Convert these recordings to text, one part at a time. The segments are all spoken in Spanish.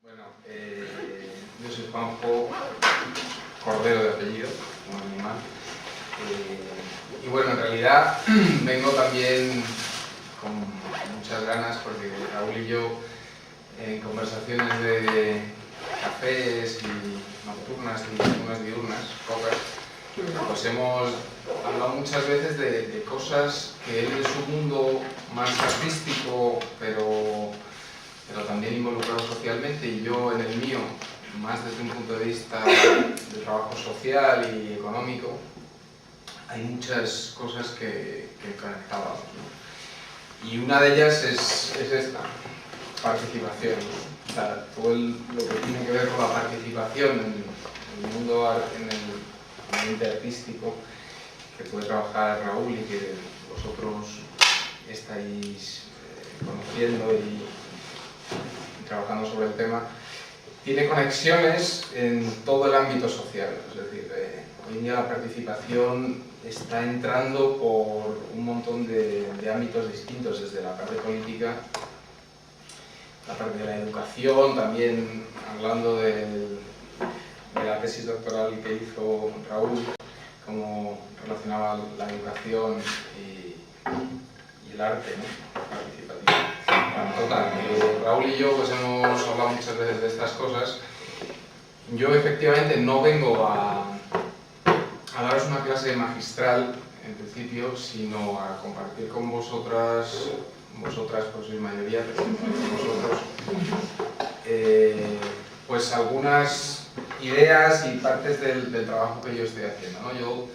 Bueno, yo soy Juanjo Cordero de apellido, como animal. Y bueno, en realidad vengo también con muchas ganas porque Raúl y yo, en conversaciones de cafés y nocturnas y algunas diurnas, pocas, pues hemos hablado muchas veces de cosas que él en su mundo más artístico, pero también involucrado socialmente, y yo en el mío, más desde un punto de vista de trabajo social y económico, hay muchas cosas que conectábamos, ¿no? Y una de ellas es esta, participación, ¿no? O sea, todo lo que tiene que ver con la participación en el mundo, en el ambiente artístico, que puede trabajar Raúl y que vosotros estáis conociendo y trabajando sobre el tema, tiene conexiones en todo el ámbito social. Es decir, hoy en día la participación está entrando por un montón de ámbitos distintos, desde la parte política, la parte de la educación, también hablando de la tesis doctoral que hizo Raúl, cómo relacionaba la educación y el arte, ¿no? Participativo. Bueno, total, Raúl y yo pues hemos hablado muchas veces de estas cosas. Yo efectivamente no vengo a daros una clase magistral en principio, sino a compartir con vosotras pues sois mayoría, pero vosotros, pues algunas ideas y partes del trabajo que yo estoy haciendo, ¿no? Yo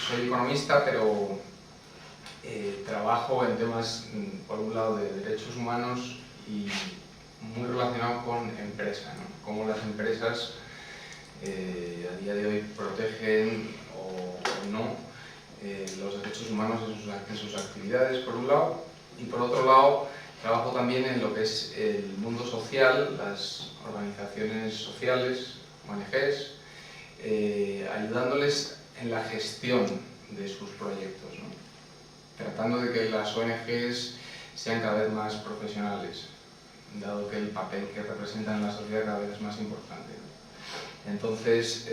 soy economista, pero trabajo en temas, por un lado, de derechos humanos y muy relacionado con empresa, ¿no? Cómo las empresas a día de hoy protegen o no los derechos humanos en sus actividades, por un lado, y por otro lado trabajo también en lo que es el mundo social, las organizaciones sociales, ONGs, ayudándoles en la gestión de sus proyectos, ¿no? Tratando de que las ONGs sean cada vez más profesionales, dado que el papel que representan en la sociedad cada vez es más importante, ¿no? Entonces,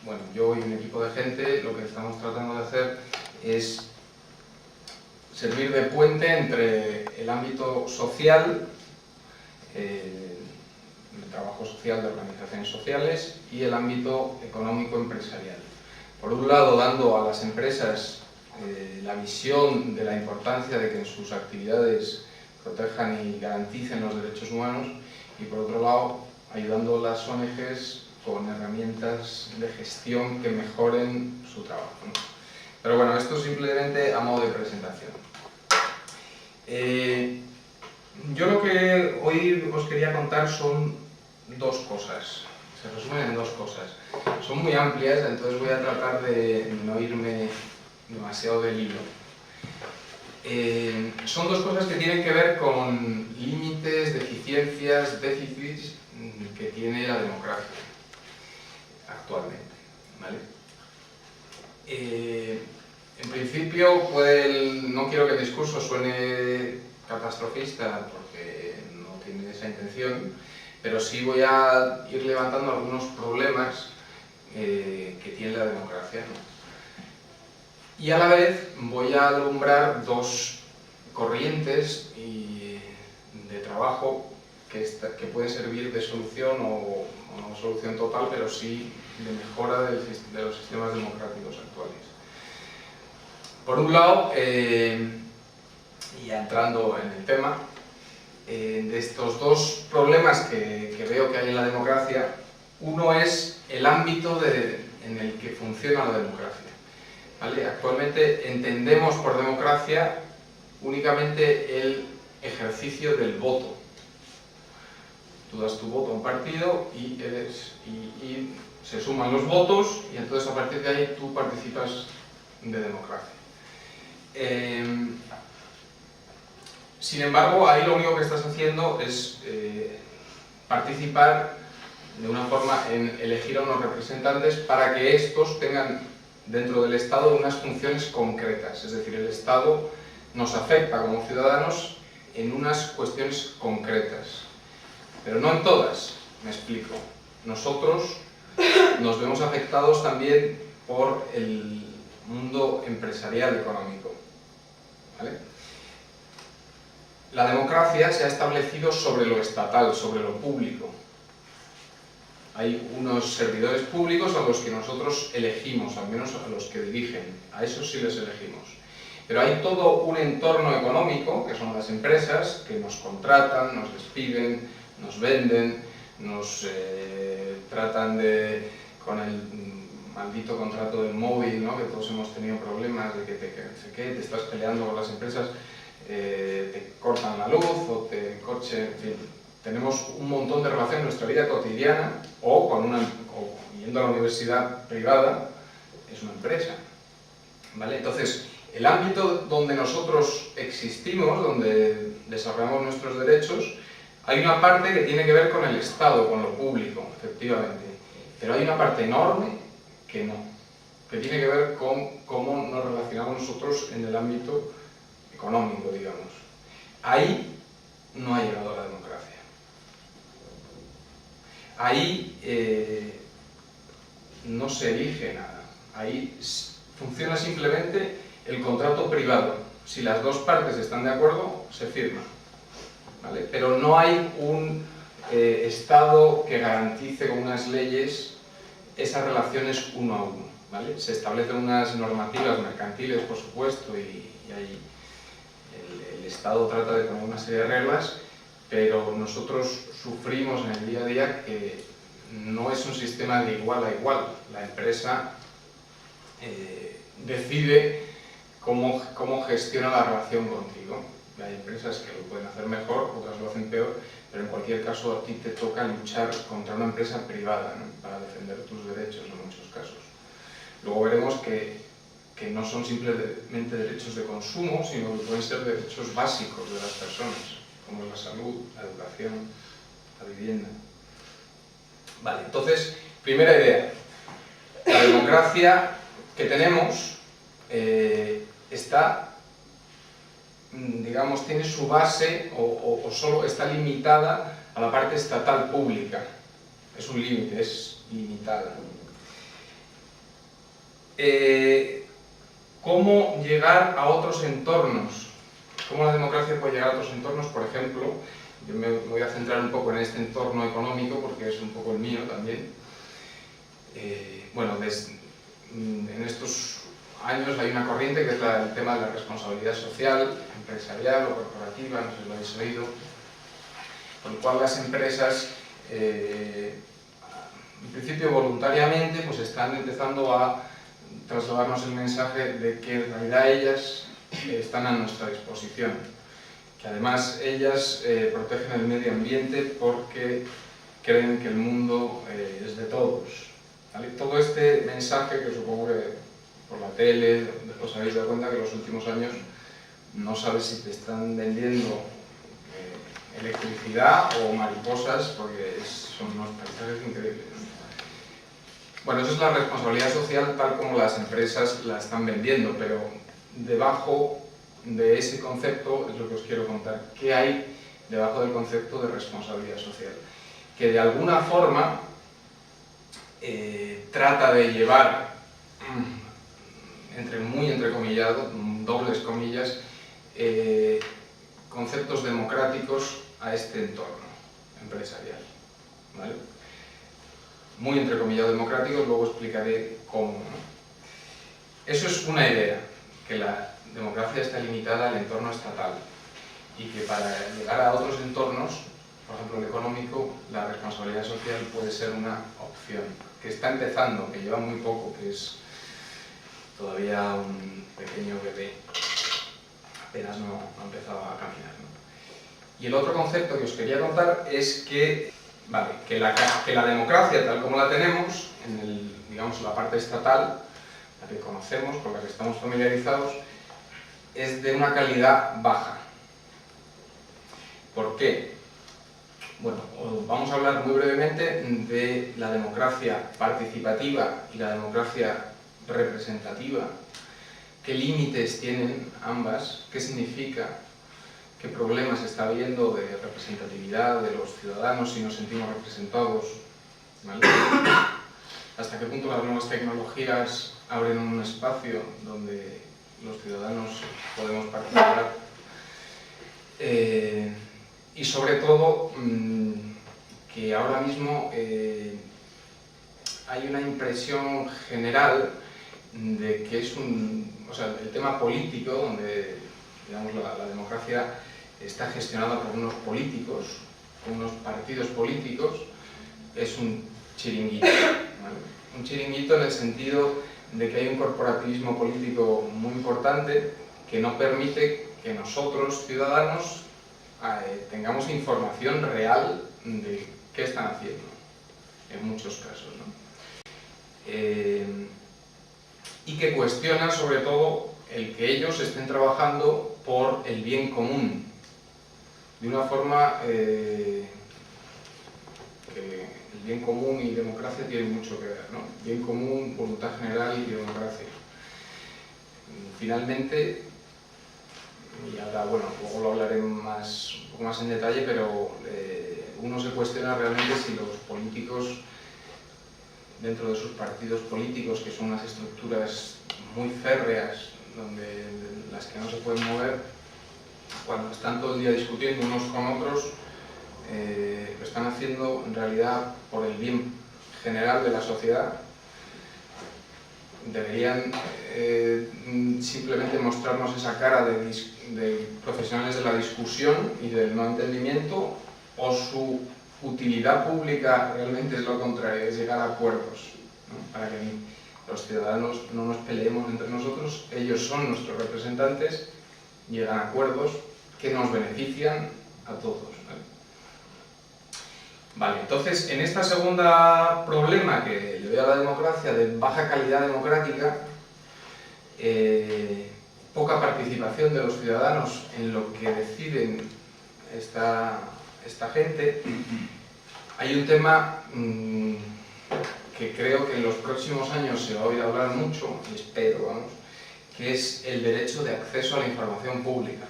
bueno, yo y un equipo de gente lo que estamos tratando de hacer es servir de puente entre el ámbito social, el trabajo social de organizaciones sociales, y el ámbito económico-empresarial. Por un lado, dando a las empresas la visión de la importancia de que en sus actividades protejan y garanticen los derechos humanos, y por otro lado, ayudando a las ONGs con herramientas de gestión que mejoren su trabajo, ¿no? Pero bueno, esto simplemente a modo de presentación. Yo lo que hoy os quería contar son dos cosas, se resumen en dos cosas. Son muy amplias, entonces voy a tratar de no irme demasiado del hilo. Son dos cosas que tienen que ver con límites, deficiencias, déficits que tiene la democracia actualmente, ¿vale? En principio, no quiero que el discurso suene catastrofista porque no tiene esa intención, pero sí voy a ir levantando algunos problemas que tiene la democracia, ¿no? Y a la vez voy a alumbrar dos corrientes de trabajo que pueden servir de solución o no solución total, pero sí de mejora de los sistemas democráticos actuales. Por un lado, y ya entrando en el tema, de estos dos problemas que veo que hay en la democracia, uno es el ámbito en el que funciona la democracia, ¿vale? Actualmente entendemos por democracia únicamente el ejercicio del voto. Tú das tu voto a un partido y se suman los votos, y entonces a partir de ahí tú participas de democracia. Sin embargo, ahí lo único que estás haciendo es participar de una forma en elegir a unos representantes para que estos tengan dentro del Estado unas funciones concretas. Es decir, el Estado nos afecta como ciudadanos en unas cuestiones concretas, pero no en todas, me explico. Nosotros nos vemos afectados también por el mundo empresarial económico, ¿vale? La democracia se ha establecido sobre lo estatal, sobre lo público. Hay unos servidores públicos a los que nosotros elegimos, al menos a los que dirigen, a esos sí les elegimos. Pero hay todo un entorno económico, que son las empresas, que nos contratan, nos despiden, nos venden, nos tratan de, con el maldito contrato del móvil, ¿no? Que todos hemos tenido problemas de que te estás peleando con las empresas, te cortan la luz o te coche, en fin. Tenemos un montón de relación en nuestra vida cotidiana o yendo a la universidad privada, es una empresa, ¿vale? Entonces, el ámbito donde nosotros existimos, donde desarrollamos nuestros derechos, hay una parte que tiene que ver con el Estado, con lo público, efectivamente, pero hay una parte enorme que no, que tiene que ver con cómo nos relacionamos nosotros en el ámbito económico, digamos. Ahí no ha llegado la democracia. Ahí no se elige nada. Ahí funciona simplemente el contrato privado. Si las dos partes están de acuerdo, se firma, ¿vale? Pero no hay un Estado que garantice con unas leyes esas relaciones uno a uno, ¿vale? Se establecen unas normativas mercantiles, por supuesto, y ahí el Estado trata de poner una serie de reglas, pero nosotros sufrimos en el día a día que no es un sistema de igual a igual. La empresa decide cómo gestiona la relación contigo. Hay empresas que lo pueden hacer mejor, otras lo hacen peor, pero en cualquier caso a ti te toca luchar contra una empresa privada, ¿no? Para defender tus derechos en muchos casos. Luego veremos que no son simplemente derechos de consumo, sino que pueden ser derechos básicos de las personas, como la salud, la educación, la vivienda. Vale, entonces, primera idea. La democracia que tenemos está, digamos, tiene su base o solo está limitada a la parte estatal pública. Es un límite, es limitada. ¿Cómo llegar a otros entornos? ¿Cómo la democracia puede llegar a otros entornos? Por ejemplo, yo me voy a centrar un poco en este entorno económico porque es un poco el mío también. Bueno, en estos años hay una corriente que es el tema de la responsabilidad social, empresarial o corporativa, no sé si lo habéis oído, con lo cual las empresas, en principio voluntariamente, pues están empezando a trasladarnos el mensaje de que en realidad ellas están a nuestra disposición, que además ellas protegen el medio ambiente porque creen que el mundo es de todos, ¿vale? Todo este mensaje, que supongo que por la tele os habéis dado cuenta que en los últimos años no sabes si te están vendiendo electricidad o mariposas, porque son unos paisajes increíbles. Bueno, eso es la responsabilidad social tal como las empresas la están vendiendo, pero debajo de ese concepto es lo que os quiero contar. ¿Qué hay debajo del concepto de responsabilidad social? Que de alguna forma trata de llevar, muy entrecomillado, dobles comillas, conceptos democráticos a este entorno empresarial, ¿vale? Muy entrecomillado democráticos, luego explicaré cómo, ¿no? Eso es una idea, que la democracia está limitada al entorno estatal y que para llegar a otros entornos, por ejemplo el económico, la responsabilidad social puede ser una opción, que está empezando, que lleva muy poco, que es todavía un pequeño bebé, apenas no ha empezado a caminar, ¿no? Y el otro concepto que os quería contar es que, vale, que la democracia tal como la tenemos, digamos, la parte estatal, la que conocemos, con la que estamos familiarizados, es de una calidad baja. ¿Por qué? Bueno, vamos a hablar muy brevemente de la democracia participativa y la democracia representativa. ¿Qué límites tienen ambas? ¿Qué significa? qué problemas está habiendo de representatividad de los ciudadanos, si nos sentimos representados, ¿vale? Hasta qué punto las nuevas tecnologías abren un espacio donde los ciudadanos podemos participar. Y sobre todo, que ahora mismo hay una impresión general de que es el tema político, donde digamos, la democracia está gestionada por unos políticos, por unos partidos políticos, es un chiringuito, ¿vale? Un chiringuito en el sentido de que hay un corporativismo político muy importante que no permite que nosotros, ciudadanos, tengamos información real de qué están haciendo, en muchos casos, ¿no? Y que cuestionan sobre todo el que ellos estén trabajando por el bien común, de una forma que el bien común y democracia tienen mucho que ver, ¿no? Bien común, voluntad general y democracia. Finalmente, y ahora, bueno, luego lo hablaré un poco más en detalle, pero uno se cuestiona realmente si los políticos, dentro de sus partidos políticos, que son unas estructuras muy férreas, donde las que no se pueden mover, cuando están todo el día discutiendo unos con otros, lo están haciendo en realidad por el bien general de la sociedad. Deberían simplemente mostrarnos esa cara de profesionales de la discusión y del no entendimiento, o su utilidad pública realmente es lo contrario, es llegar a acuerdos, ¿no? Para que los ciudadanos no nos peleemos entre nosotros, ellos son nuestros representantes, llegan a acuerdos que nos benefician a todos, ¿vale? Vale, entonces, en esta segunda problema que le veo a la democracia, de baja calidad democrática, poca participación de los ciudadanos en lo que deciden esta gente, hay un tema que creo que en los próximos años se va a oír hablar mucho, y espero, vamos, que es el derecho de acceso a la información pública.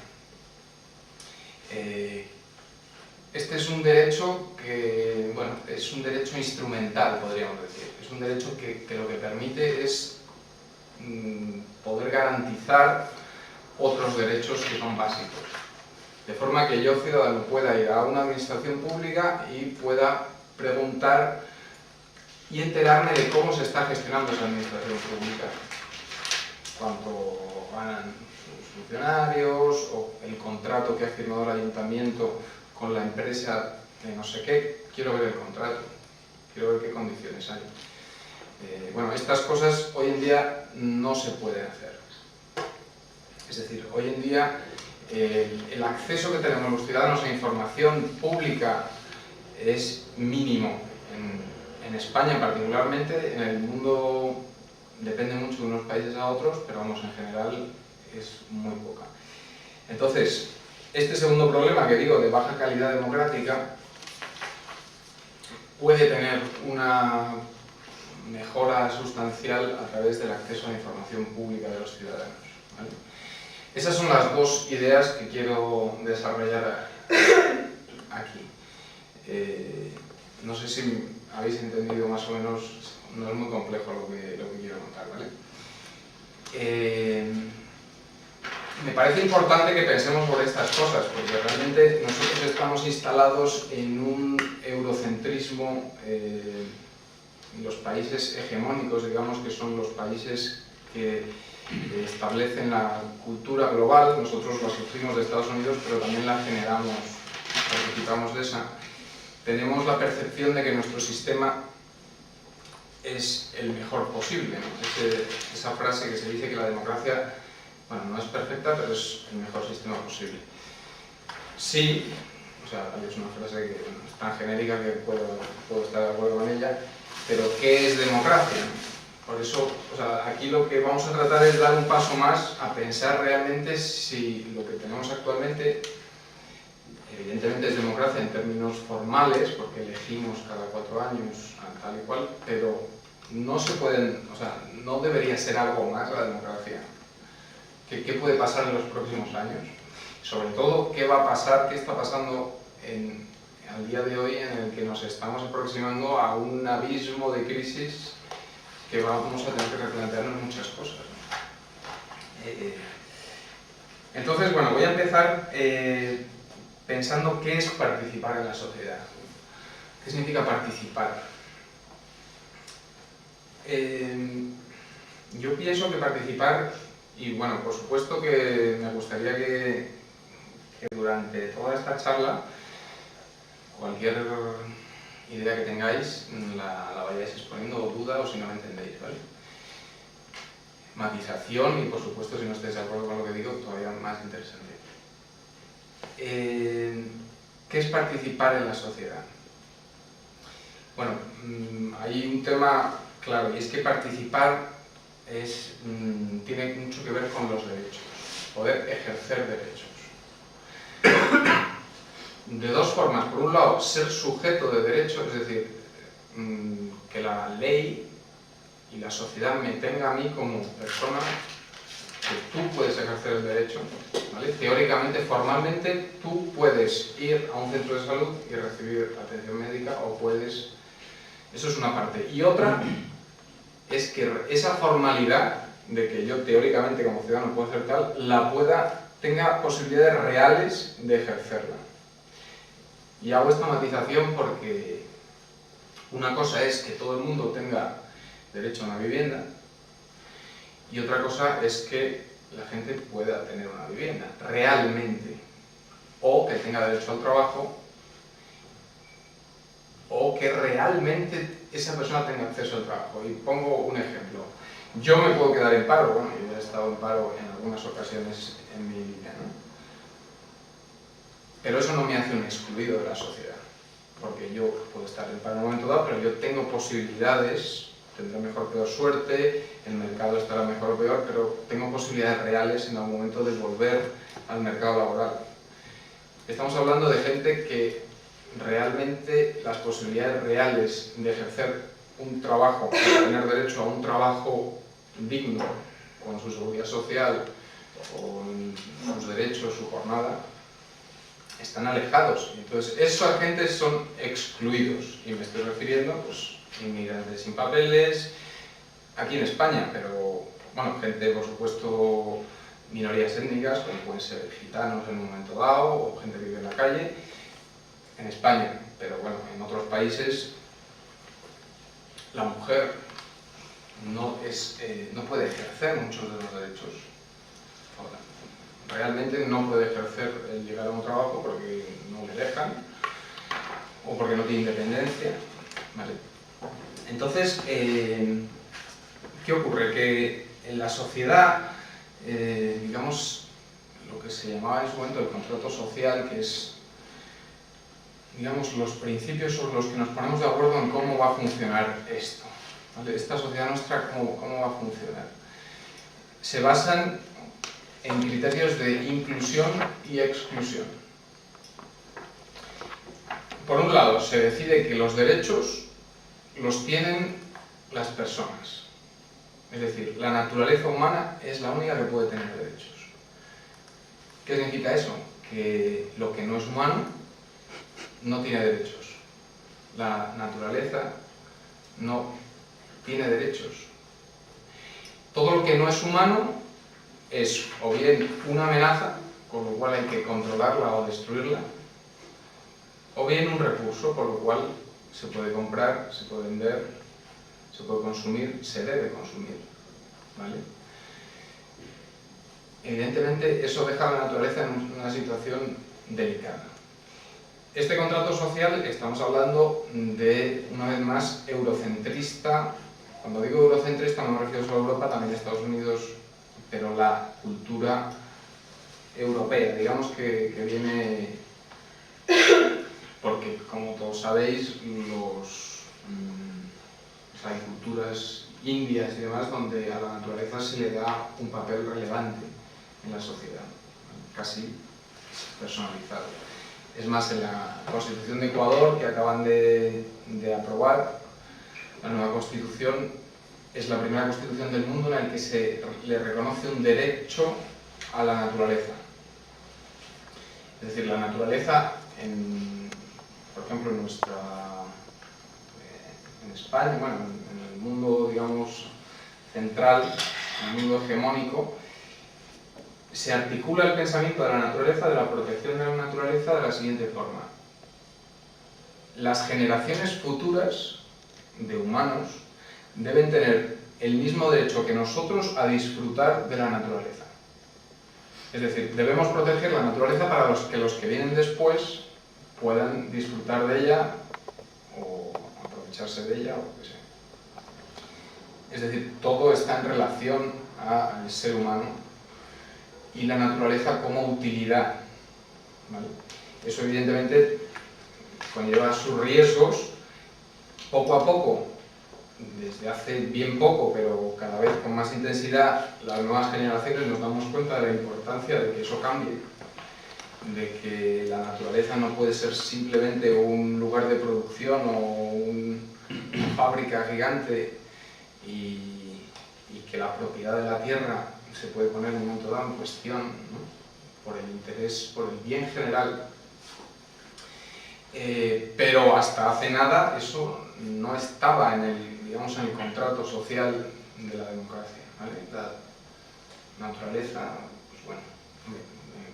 Este es un derecho que, bueno, es un derecho instrumental, podríamos decir. Es un derecho que lo que permite es poder garantizar otros derechos que son básicos. De forma que yo, ciudadano, pueda ir a una administración pública y pueda preguntar y enterarme de cómo se está gestionando esa administración pública. Cuánto ganan sus funcionarios, o el contrato que ha firmado el ayuntamiento con la empresa de no sé qué. Quiero ver el contrato, quiero ver qué condiciones hay. Bueno, estas cosas hoy en día no se pueden hacer. Es decir, hoy en día el acceso que tenemos los ciudadanos a información pública es mínimo. En España particularmente, en el mundo depende mucho de unos países a otros, pero vamos, en general es muy poca. Entonces, este segundo problema que digo de baja calidad democrática puede tener una mejora sustancial a través del acceso a la información pública de los ciudadanos, ¿vale? Esas son las dos ideas que quiero desarrollar aquí. No sé si habéis entendido más o menos, no es muy complejo lo que quiero contar, ¿vale? Me parece importante que pensemos por estas cosas, porque realmente nosotros estamos instalados en un eurocentrismo. Los países hegemónicos, digamos, que son los países que establecen la cultura global. Nosotros la sufrimos de Estados Unidos, pero también la generamos, participamos de esa. Tenemos la percepción de que nuestro sistema es el mejor posible, ¿no? Esa frase que se dice que la democracia, bueno, no es perfecta, pero es el mejor sistema posible. Sí, o sea, es una frase que es tan genérica que puedo estar de acuerdo con ella, pero ¿qué es democracia? Por eso, o sea, aquí lo que vamos a tratar es dar un paso más a pensar realmente si lo que tenemos actualmente, evidentemente es democracia en términos formales, porque elegimos cada 4 años tal y cual, pero no se pueden, o sea, no debería ser algo más la democracia. ¿Qué puede pasar en los próximos años? sobre todo, qué va a pasar, qué está pasando al día de hoy en el que nos estamos aproximando a un abismo de crisis que vamos a tener que replantearnos muchas cosas, ¿no? Entonces, bueno, voy a empezar pensando qué es participar en la sociedad. ¿Qué significa participar? Yo pienso que participar, y bueno, por supuesto que me gustaría que durante toda esta charla, cualquier idea que tengáis, la vayáis exponiendo o duda o si no la entendéis, ¿vale? Matización y, por supuesto, si no estáis de acuerdo con lo que digo, todavía más interesante. ¿Qué es participar en la sociedad? Bueno, hay un tema claro, y es que participar tiene mucho que ver con los derechos, poder ejercer derechos. De dos formas. Por un lado, ser sujeto de derechos, es decir, que la ley y la sociedad me tenga a mí como persona, que tú puedes ejercer el derecho, ¿vale? Teóricamente, formalmente, tú puedes ir a un centro de salud y recibir atención médica o puedes... Eso es una parte. Y otra es que esa formalidad de que yo teóricamente como ciudadano puedo hacer tal, tenga posibilidades reales de ejercerla. Y hago esta matización porque una cosa es que todo el mundo tenga derecho a una vivienda y otra cosa es que la gente pueda tener una vivienda, realmente, o que tenga derecho al trabajo, o que realmente esa persona tenga acceso al trabajo. Y pongo un ejemplo. Yo me puedo quedar en paro, bueno, yo he estado en paro en algunas ocasiones en mi vida, ¿no? Pero eso no me hace un excluido de la sociedad, porque yo puedo estar en paro en un momento dado, pero yo tengo posibilidades, tendré mejor o peor suerte, el mercado estará mejor o peor, pero tengo posibilidades reales en algún momento de volver al mercado laboral. Estamos hablando de gente que realmente las posibilidades reales de ejercer un trabajo, de tener derecho a un trabajo digno, con su seguridad social, con sus derechos, su jornada, están alejados. Entonces, esos agentes son excluidos. Y me estoy refiriendo, pues, inmigrantes sin papeles, aquí en España, pero, bueno, gente, por supuesto, minorías étnicas, como pueden ser gitanos en un momento dado, o gente que vive en la calle, en España. Pero, bueno, en otros países, la mujer no puede ejercer muchos de los derechos. Realmente no puede ejercer el llegar a un trabajo porque no le dejan o porque no tiene independencia, ¿vale? Entonces, ¿qué ocurre? Que en la sociedad, digamos, lo que se llamaba en su momento el contrato social, que es, digamos, los principios sobre los que nos ponemos de acuerdo en cómo va a funcionar esto, ¿vale? Esta sociedad nuestra, ¿cómo va a funcionar? Se basan en criterios de inclusión y exclusión. Por un lado, se decide que los derechos los tienen las personas. Es decir, la naturaleza humana es la única que puede tener derechos. ¿Qué significa eso? Que lo que no es humano no tiene derechos. La naturaleza no tiene derechos. Todo lo que no es humano es o bien una amenaza, con lo cual hay que controlarla o destruirla, o bien un recurso, por lo cual se puede comprar, se puede vender, se puede consumir, se debe consumir, ¿vale? Evidentemente, eso deja a la naturaleza en una situación delicada. Este contrato social, estamos hablando de, una vez más, eurocentrista. Cuando digo eurocentrista no me refiero solo a Europa, también a Estados Unidos, pero la cultura europea, digamos que viene, porque como todos sabéis, hay culturas indias y demás donde a la naturaleza se le da un papel relevante en la sociedad, casi personalizado. Es más, en la Constitución de Ecuador, que acaban de aprobar, la nueva Constitución, es la primera constitución del mundo en la que se le reconoce un derecho a la naturaleza. Es decir, la naturaleza, por ejemplo, en España, bueno, en el mundo, digamos, central, en el mundo hegemónico, se articula el pensamiento de la naturaleza, de la protección de la naturaleza, de la siguiente forma. Las generaciones futuras de humanos deben tener el mismo derecho que nosotros a disfrutar de la naturaleza. Es decir, debemos proteger la naturaleza para que los que vienen después puedan disfrutar de ella o aprovecharse de ella o lo que sea. Es decir, todo está en relación al ser humano y la naturaleza como utilidad, ¿vale? Eso evidentemente conlleva sus riesgos. Poco a poco, desde hace bien poco, pero cada vez con más intensidad, las nuevas generaciones nos damos cuenta de la importancia de que eso cambie, de que la naturaleza no puede ser simplemente un lugar de producción o una fábrica gigante y que la propiedad de la tierra se puede poner en un momento dado en cuestión, ¿no? Por el interés, por el bien general. Pero hasta hace nada eso no estaba en el contrato social de la democracia, ¿vale? La naturaleza, pues bueno,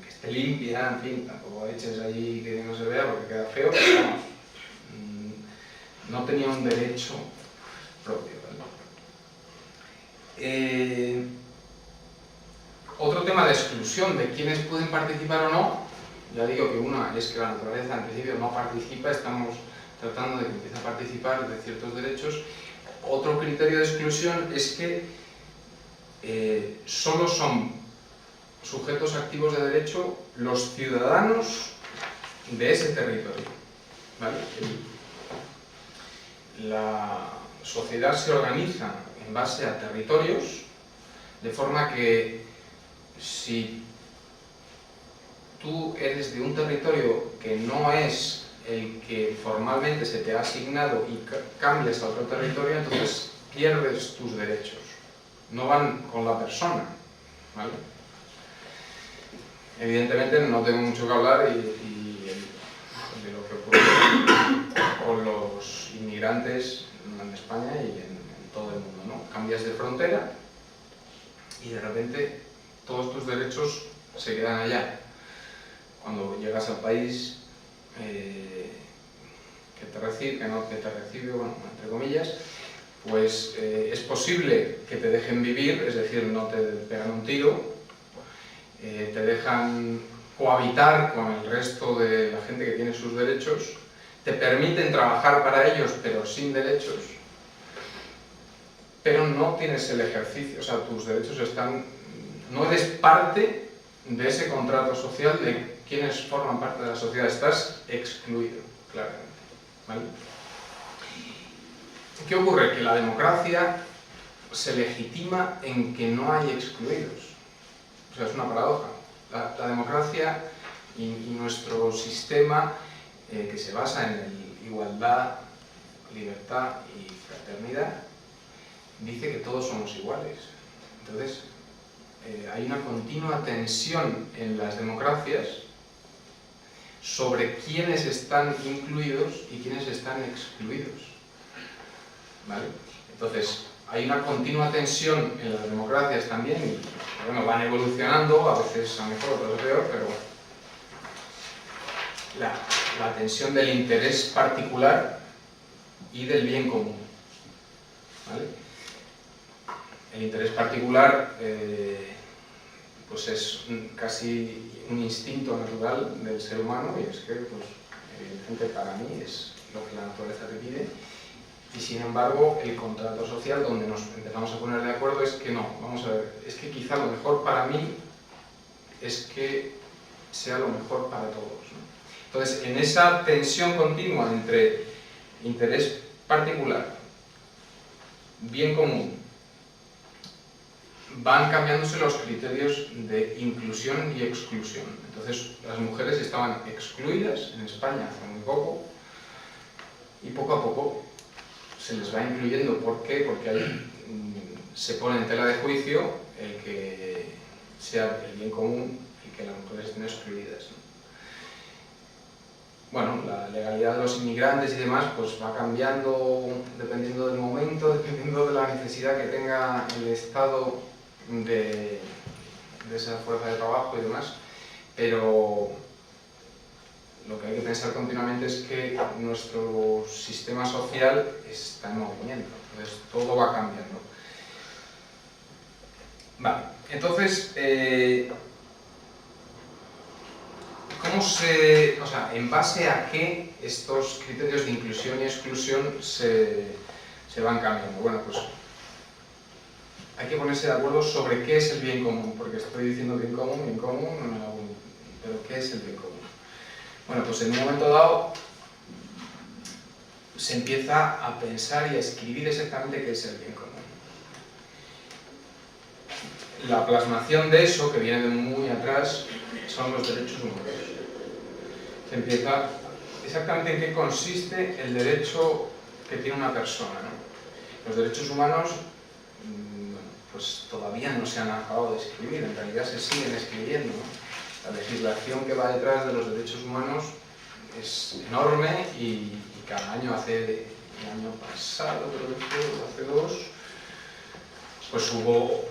que esté limpia, en fin, tampoco eches allí que no se vea porque queda feo, pero vamos, no tenía un derecho propio, ¿vale? Otro tema de exclusión de quiénes pueden participar o no, ya digo que una es que la naturaleza en principio no participa, estamos tratando de que empiece a participar de ciertos derechos. Otro criterio de exclusión es que solo son sujetos activos de derecho los ciudadanos de ese territorio, ¿vale? La sociedad se organiza en base a territorios, de forma que si tú eres de un territorio que no es el que formalmente se te ha asignado y cambias a otro territorio, entonces pierdes tus derechos. No van con la persona, ¿vale? Evidentemente no tengo mucho que hablar de lo que ocurre con los inmigrantes en España y en todo el mundo, ¿no? Cambias de frontera y de repente todos tus derechos se quedan allá. Cuando llegas al país que te recibe, bueno, entre comillas, pues es posible que te dejen vivir, es decir, no te pegan un tiro, te dejan cohabitar con el resto de la gente que tiene sus derechos, te permiten trabajar para ellos pero sin derechos, pero no tienes el ejercicio, o sea, tus derechos están, no eres parte de ese contrato social de quienes forman parte de la sociedad, estás excluido, claramente, ¿vale? ¿Qué ocurre? Que la democracia se legitima en que no hay excluidos. O sea, es una paradoja. La democracia y nuestro sistema, que se basa en igualdad, libertad y fraternidad, dice que todos somos iguales. Entonces, hay una continua tensión en las democracias sobre quiénes están incluidos y quiénes están excluidos, ¿vale? Entonces, hay una continua tensión en las democracias también, y bueno, van evolucionando, a veces a mejor, otras a peor, pero la tensión del interés particular y del bien común, ¿vale? El interés particular pues es casi un instinto natural del ser humano, y es que, pues, evidentemente para mí es lo que la naturaleza te pide, y sin embargo el contrato social donde nos empezamos a poner de acuerdo es que no, vamos a ver, es que quizá lo mejor para mí es que sea lo mejor para todos, ¿no? Entonces, en esa tensión continua entre interés particular, bien común, van cambiándose los criterios de inclusión y exclusión. Entonces, las mujeres estaban excluidas en España hace muy poco, y poco a poco se les va incluyendo. ¿Por qué? Porque ahí se pone en tela de juicio el que sea el bien común y que las mujeres estén excluidas, ¿no? bueno, la legalidad de los inmigrantes y demás pues va cambiando dependiendo del momento, dependiendo de la necesidad que tenga el Estado de esa fuerza de trabajo y demás, pero lo que hay que pensar continuamente es que nuestro sistema social está en movimiento, entonces todo va cambiando. Vale, entonces, en base a qué estos criterios de inclusión y exclusión se van cambiando? Bueno, pues hay que ponerse de acuerdo sobre qué es el bien común, porque estoy diciendo bien común, pero ¿qué es el bien común? Bueno, pues en un momento dado se empieza a pensar y a escribir exactamente qué es el bien común. La plasmación de eso, que viene de muy atrás, son los derechos humanos. Se empieza exactamente en qué consiste el derecho que tiene una persona, ¿no? Los derechos humanos pues todavía no se han acabado de escribir, en realidad se siguen escribiendo, ¿no? La legislación que va detrás de los derechos humanos es enorme y cada año, el año pasado, creo que fue, hace dos, pues hubo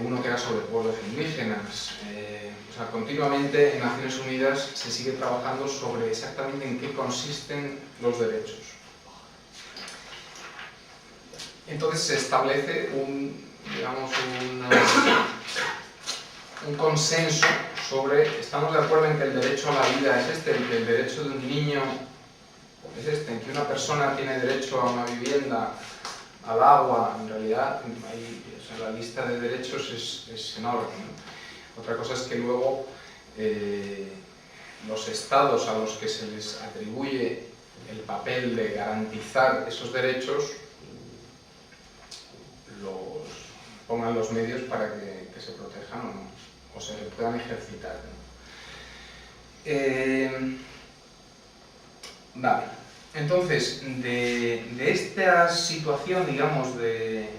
uno que era sobre pueblos indígenas. Continuamente en Naciones Unidas se sigue trabajando sobre exactamente en qué consisten los derechos. Entonces se establece un consenso sobre, estamos de acuerdo en que el derecho a la vida es este, en que el derecho de un niño es este, en que una persona tiene derecho a una vivienda, al agua. En realidad la lista de derechos es enorme, ¿no? Otra cosa es que luego los estados a los que se les atribuye el papel de garantizar esos derechos los pongan los medios para que se protejan o se puedan ejercitar, ¿no? Vale, entonces de esta situación, digamos, de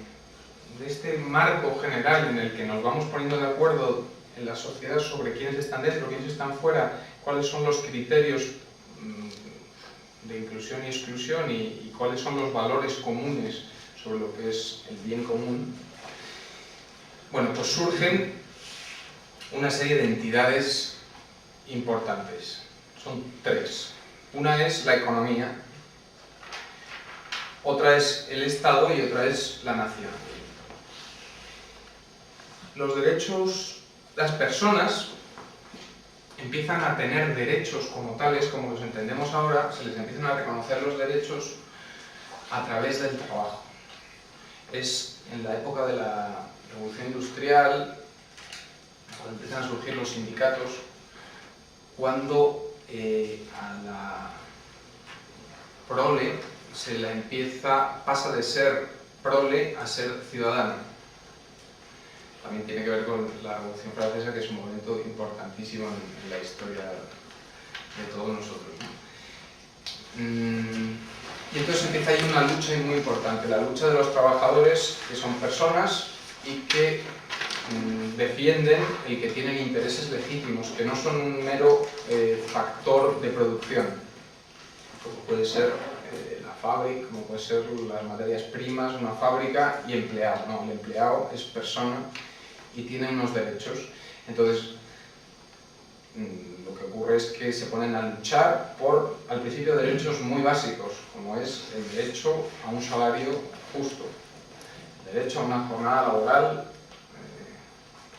este marco general en el que nos vamos poniendo de acuerdo en la sociedad sobre quiénes están dentro, quiénes están fuera, cuáles son los criterios de inclusión y exclusión y cuáles son los valores comunes sobre lo que es el bien común, bueno, pues surgen una serie de entidades importantes. Son tres. Una es la economía, otra es el Estado y otra es la nación. Los derechos, las personas empiezan a tener derechos como tales, como los entendemos ahora, se les empiezan a reconocer los derechos a través del trabajo. Es en la época de la Revolución Industrial, cuando empiezan a surgir los sindicatos, cuando a la prole pasa de ser prole a ser ciudadano. También tiene que ver con la Revolución Francesa, que es un momento importantísimo en la historia de todos nosotros, ¿no? Y entonces empieza ahí una lucha muy importante, la lucha de los trabajadores, que son personas y que defienden el que tienen intereses legítimos, que no son un mero factor de producción, como puede ser la fábrica, como puede ser las materias primas, una fábrica y empleado. No, el empleado es persona y tiene unos derechos. Entonces, lo que ocurre es que se ponen a luchar por, al principio, derechos muy básicos, como es el derecho a un salario justo, el derecho a una jornada laboral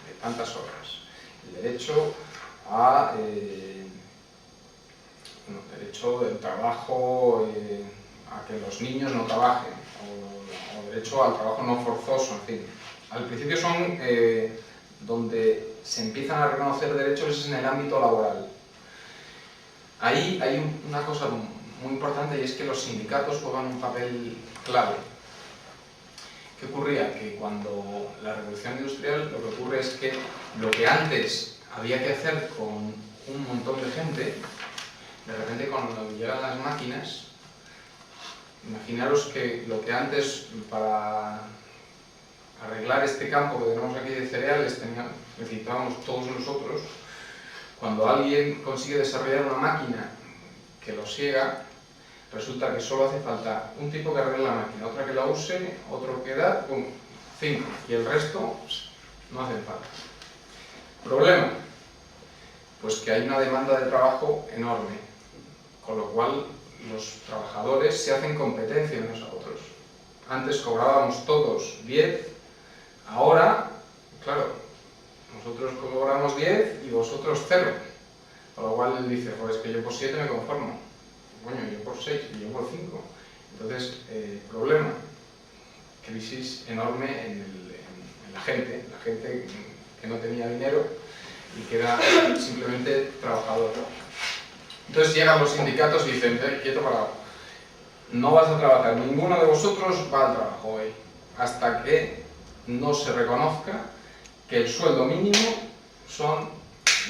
de tantas horas, el derecho a derecho del trabajo, a que los niños no trabajen, o derecho al trabajo no forzoso, en fin. Al principio son donde se empiezan a reconocer derechos es en el ámbito laboral. Ahí hay una cosa muy importante, y es que los sindicatos juegan un papel clave. ¿Qué ocurría? Que cuando la Revolución Industrial, lo que ocurre es que lo que antes había que hacer con un montón de gente, de repente cuando llegan las máquinas, imaginaros que lo que antes, para arreglar este campo que tenemos aquí de cereales, necesitábamos todos nosotros. Cuando alguien consigue desarrollar una máquina que lo siga, resulta que solo hace falta un tipo que arregle la máquina, otra que la use, otro que da, pum, 5, y el resto no hacen falta. ¿Problema? Pues que hay una demanda de trabajo enorme, con lo cual los trabajadores se hacen competencia unos a otros. Antes cobrábamos todos 10, ahora, claro, nosotros cobramos 10 y vosotros 0. Con lo cual él dice, joder, es que yo por 7 me conformo. Coño, yo por 6 y yo por 5. Entonces, problema, crisis enorme en la gente que no tenía dinero y que era simplemente trabajador. Entonces llegan los sindicatos y dicen, quieto parado, no vas a trabajar, ninguno de vosotros va al trabajo hoy, hasta que no se reconozca que el sueldo mínimo son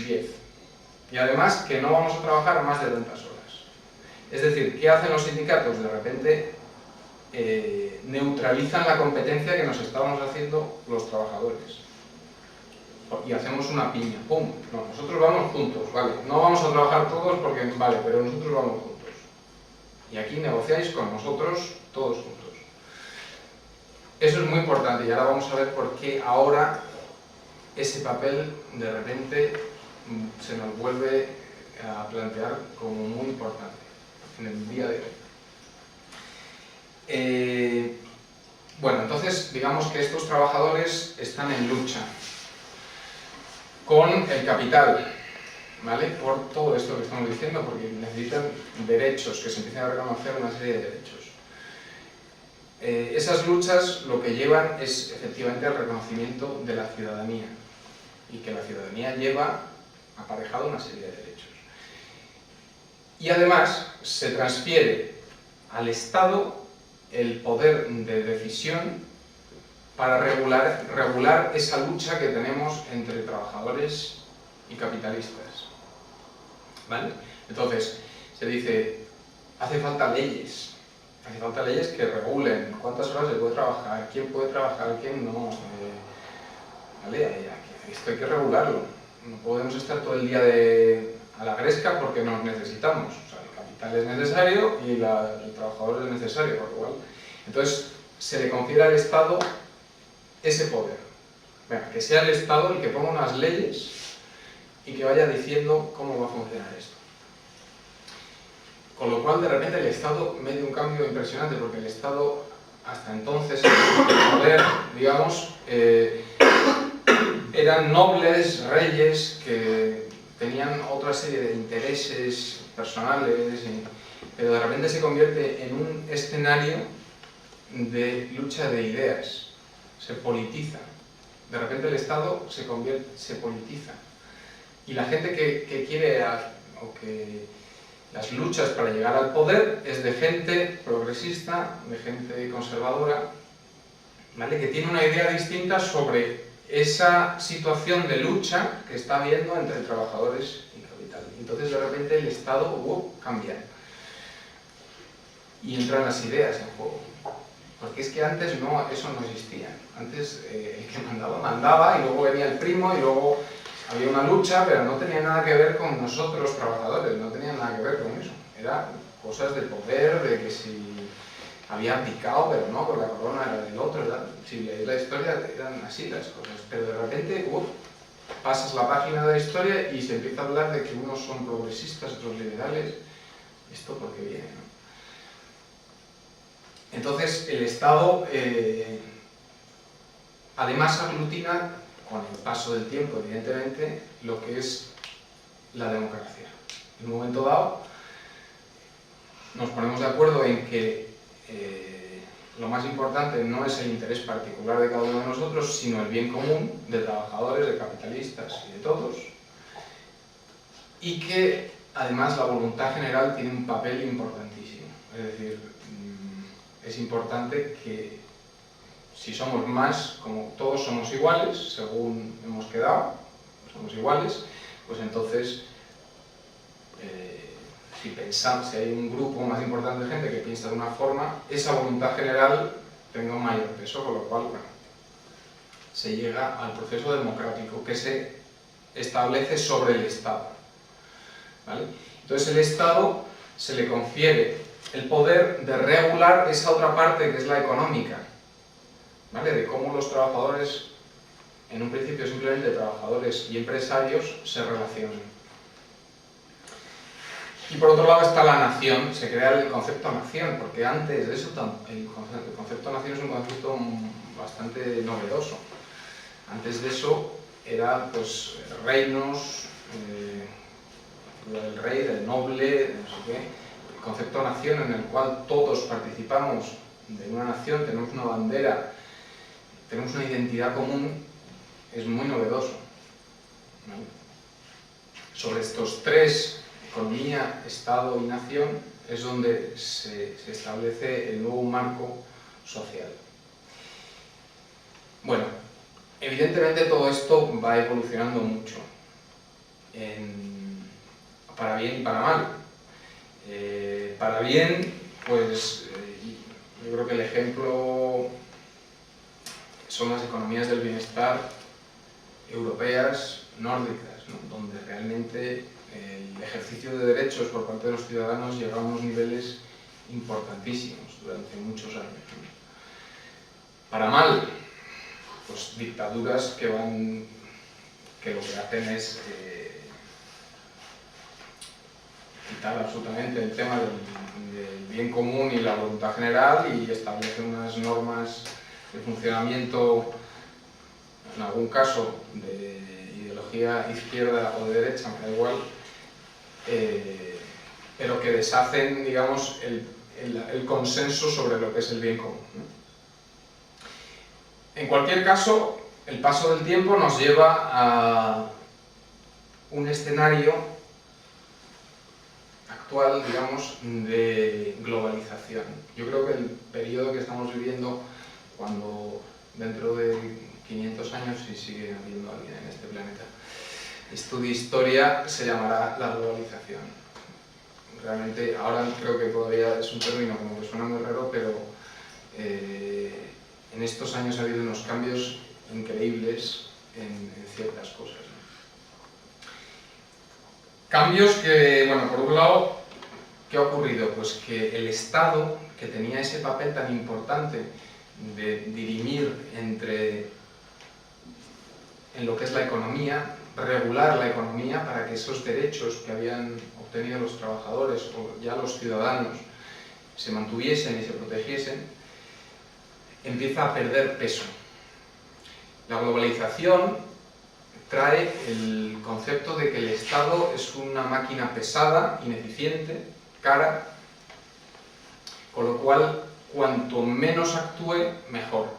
10. Y además que no vamos a trabajar más de tantas horas. Es decir, ¿qué hacen los sindicatos? De repente neutralizan la competencia que nos estábamos haciendo los trabajadores. Y hacemos una piña, ¡pum! No, nosotros vamos juntos, ¿vale? No vamos a trabajar todos porque, vale, pero nosotros vamos juntos. Y aquí negociáis con nosotros, todos juntos. Eso es muy importante y ahora vamos a ver por qué ahora ese papel de repente se nos vuelve a plantear como muy importante en el día de hoy. Bueno, entonces digamos que estos trabajadores están en lucha con el capital, ¿vale? Por todo esto que estamos diciendo, porque necesitan derechos, que se empiecen a reconocer una serie de derechos. Esas luchas lo que llevan es efectivamente el reconocimiento de la ciudadanía, y que la ciudadanía lleva aparejado una serie de derechos. Y además se transfiere al Estado el poder de decisión para regular esa lucha que tenemos entre trabajadores y capitalistas. ¿Vale? Entonces, se dice, hace falta leyes que regulen cuántas horas se puede trabajar, quién puede trabajar, quién no. ¿Vale? Esto hay que regularlo. No podemos estar todo el día a la gresca porque nos necesitamos. O sea, el capital es necesario y el trabajador es necesario, por igual. Entonces, se le confiere al Estado ese poder. Venga, que sea el Estado el que ponga unas leyes y que vaya diciendo cómo va a funcionar esto. Con lo cual, de repente, el Estado mete un cambio impresionante, porque el Estado, hasta entonces, el poder, digamos, eran nobles, reyes, que tenían otra serie de intereses personales, pero de repente se convierte en un escenario de lucha de ideas, se politiza. De repente el Estado se politiza. Y la gente que quiere, o que las luchas para llegar al poder, es de gente progresista, de gente conservadora, ¿vale? Que tiene una idea distinta sobre esa situación de lucha que está habiendo entre trabajadores y capital. Entonces de repente el Estado cambia y entran las ideas en juego. Porque es que antes eso no existía. Antes el que mandaba y luego venía el primo y luego había una lucha, pero no tenía nada que ver con nosotros trabajadores, no tenía nada que ver con eso. Eran cosas de poder, de que si había abdicado, pero no, porque la corona era del otro. Si leéis la historia eran así las cosas, pero de repente pasas la página de la historia y se empieza a hablar de que unos son progresistas, otros liberales. ¿Esto por qué viene, no? Entonces el Estado además aglutina, con el paso del tiempo evidentemente, lo que es la democracia. En un momento dado nos ponemos de acuerdo en que lo más importante no es el interés particular de cada uno de nosotros, sino el bien común de trabajadores, de capitalistas y de todos, y que además la voluntad general tiene un papel importantísimo. Es decir, es importante que si somos más, como todos somos iguales, según hemos quedado, somos iguales, pues entonces si hay un grupo más importante de gente que piensa de una forma, esa voluntad general tenga un mayor peso, con lo cual, bueno, se llega al proceso democrático que se establece sobre el Estado, ¿vale? Entonces el Estado se le confiere el poder de regular esa otra parte que es la económica, ¿vale? De cómo los trabajadores, en un principio simplemente trabajadores y empresarios, se relacionan. Y por otro lado está la nación, se crea el concepto nación, porque antes de eso el concepto nación es un concepto bastante novedoso. Antes de eso era pues reinos, del rey, del noble, no sé qué. El concepto nación en el cual todos participamos de una nación, tenemos una bandera, tenemos una identidad común, es muy novedoso, ¿vale? Sobre estos tres, economía, Estado y nación, es donde se establece el nuevo marco social. Bueno, evidentemente todo esto va evolucionando mucho, para bien y para mal. Para bien, pues yo creo que el ejemplo son las economías del bienestar europeas, nórdicas, ¿no? Donde realmente el ejercicio de derechos por parte de los ciudadanos llega a unos niveles importantísimos durante muchos años, ¿no? Para mal, pues dictaduras que lo que hacen es quitar absolutamente el tema del bien común y la voluntad general y establecen unas normas de funcionamiento, en algún caso de ideología izquierda o de derecha, me da igual, pero que deshacen, digamos, el consenso sobre lo que es el bien común, ¿no? En cualquier caso, el paso del tiempo nos lleva a un escenario actual, digamos, de globalización. Yo creo que el periodo que estamos viviendo, cuando dentro de 500 años, si sigue habiendo alguien en este planeta, estudie historia, se llamará la globalización. Realmente, ahora creo que todavía es un término como que suena muy raro, pero en estos años ha habido unos cambios increíbles en ciertas cosas, ¿no? Cambios que, bueno, por un lado, ¿qué ha ocurrido? Pues que el Estado, que tenía ese papel tan importante de dirimir en lo que es la economía, regular la economía para que esos derechos que habían obtenido los trabajadores o ya los ciudadanos se mantuviesen y se protegiesen, empieza a perder peso. La globalización trae el concepto de que el Estado es una máquina pesada, ineficiente, cara, con lo cual cuanto menos actúe, mejor.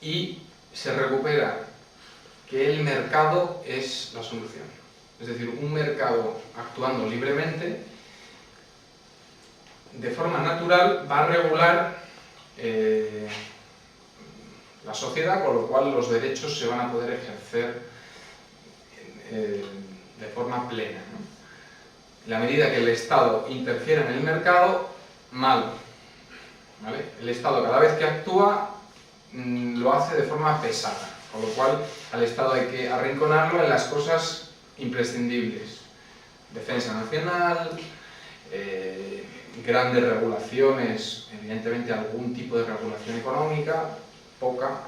Y se recupera que el mercado es la solución. Es decir, un mercado actuando libremente, de forma natural, va a regular la sociedad, con lo cual los derechos se van a poder ejercer de forma plena, ¿no? En la medida que el Estado interfiere en el mercado, mal, ¿vale? El Estado cada vez que actúa lo hace de forma pesada, con lo cual al Estado hay que arrinconarlo en las cosas imprescindibles. Defensa nacional, grandes regulaciones, evidentemente algún tipo de regulación económica, poca,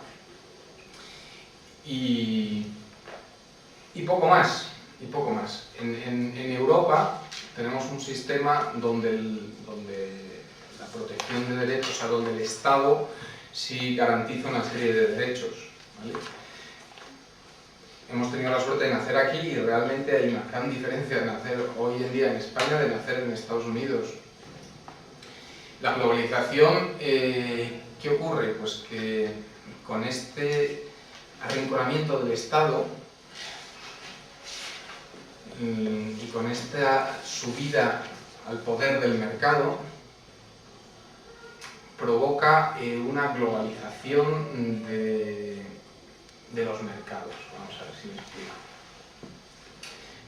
y poco más. En Europa tenemos un sistema donde la protección de derechos, o sea, donde el Estado sí garantiza una serie de derechos, ¿vale? Hemos tenido la suerte de nacer aquí y realmente hay una gran diferencia de nacer hoy en día en España de nacer en Estados Unidos. La globalización, ¿qué ocurre? Pues que con este arrinconamiento del Estado y con esta subida al poder del mercado, provoca una globalización de los mercados. Vamos a ver si me explico.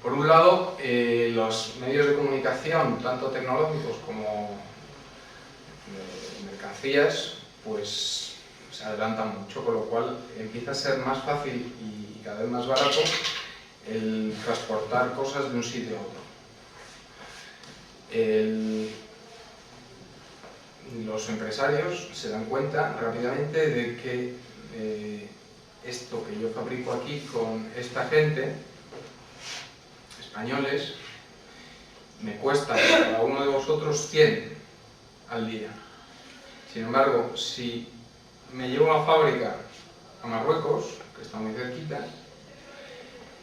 Por un lado, los medios de comunicación, tanto tecnológicos como de mercancías, pues se adelantan mucho, con lo cual empieza a ser más fácil y cada vez más barato el transportar cosas de un sitio a otro. Los empresarios se dan cuenta rápidamente de que esto que yo fabrico aquí con esta gente, españoles, me cuesta a cada uno de vosotros 100 al día. Sin embargo, si me llevo una fábrica a Marruecos, que está muy cerquita,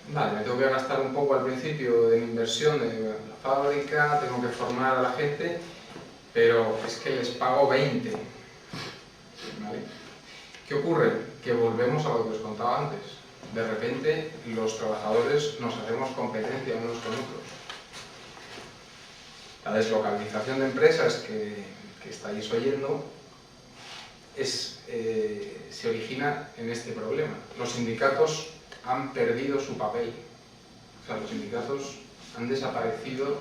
vale, me tengo que gastar un poco al principio de inversión de la fábrica, tengo que formar a la gente, pero es que les pago 20. ¿Vale? ¿Qué ocurre? Que volvemos a lo que os contaba antes. De repente los trabajadores nos hacemos competencia unos con otros. La deslocalización de empresas que estáis oyendo se origina en este problema. Los sindicatos han perdido su papel. O sea, los sindicatos han desaparecido,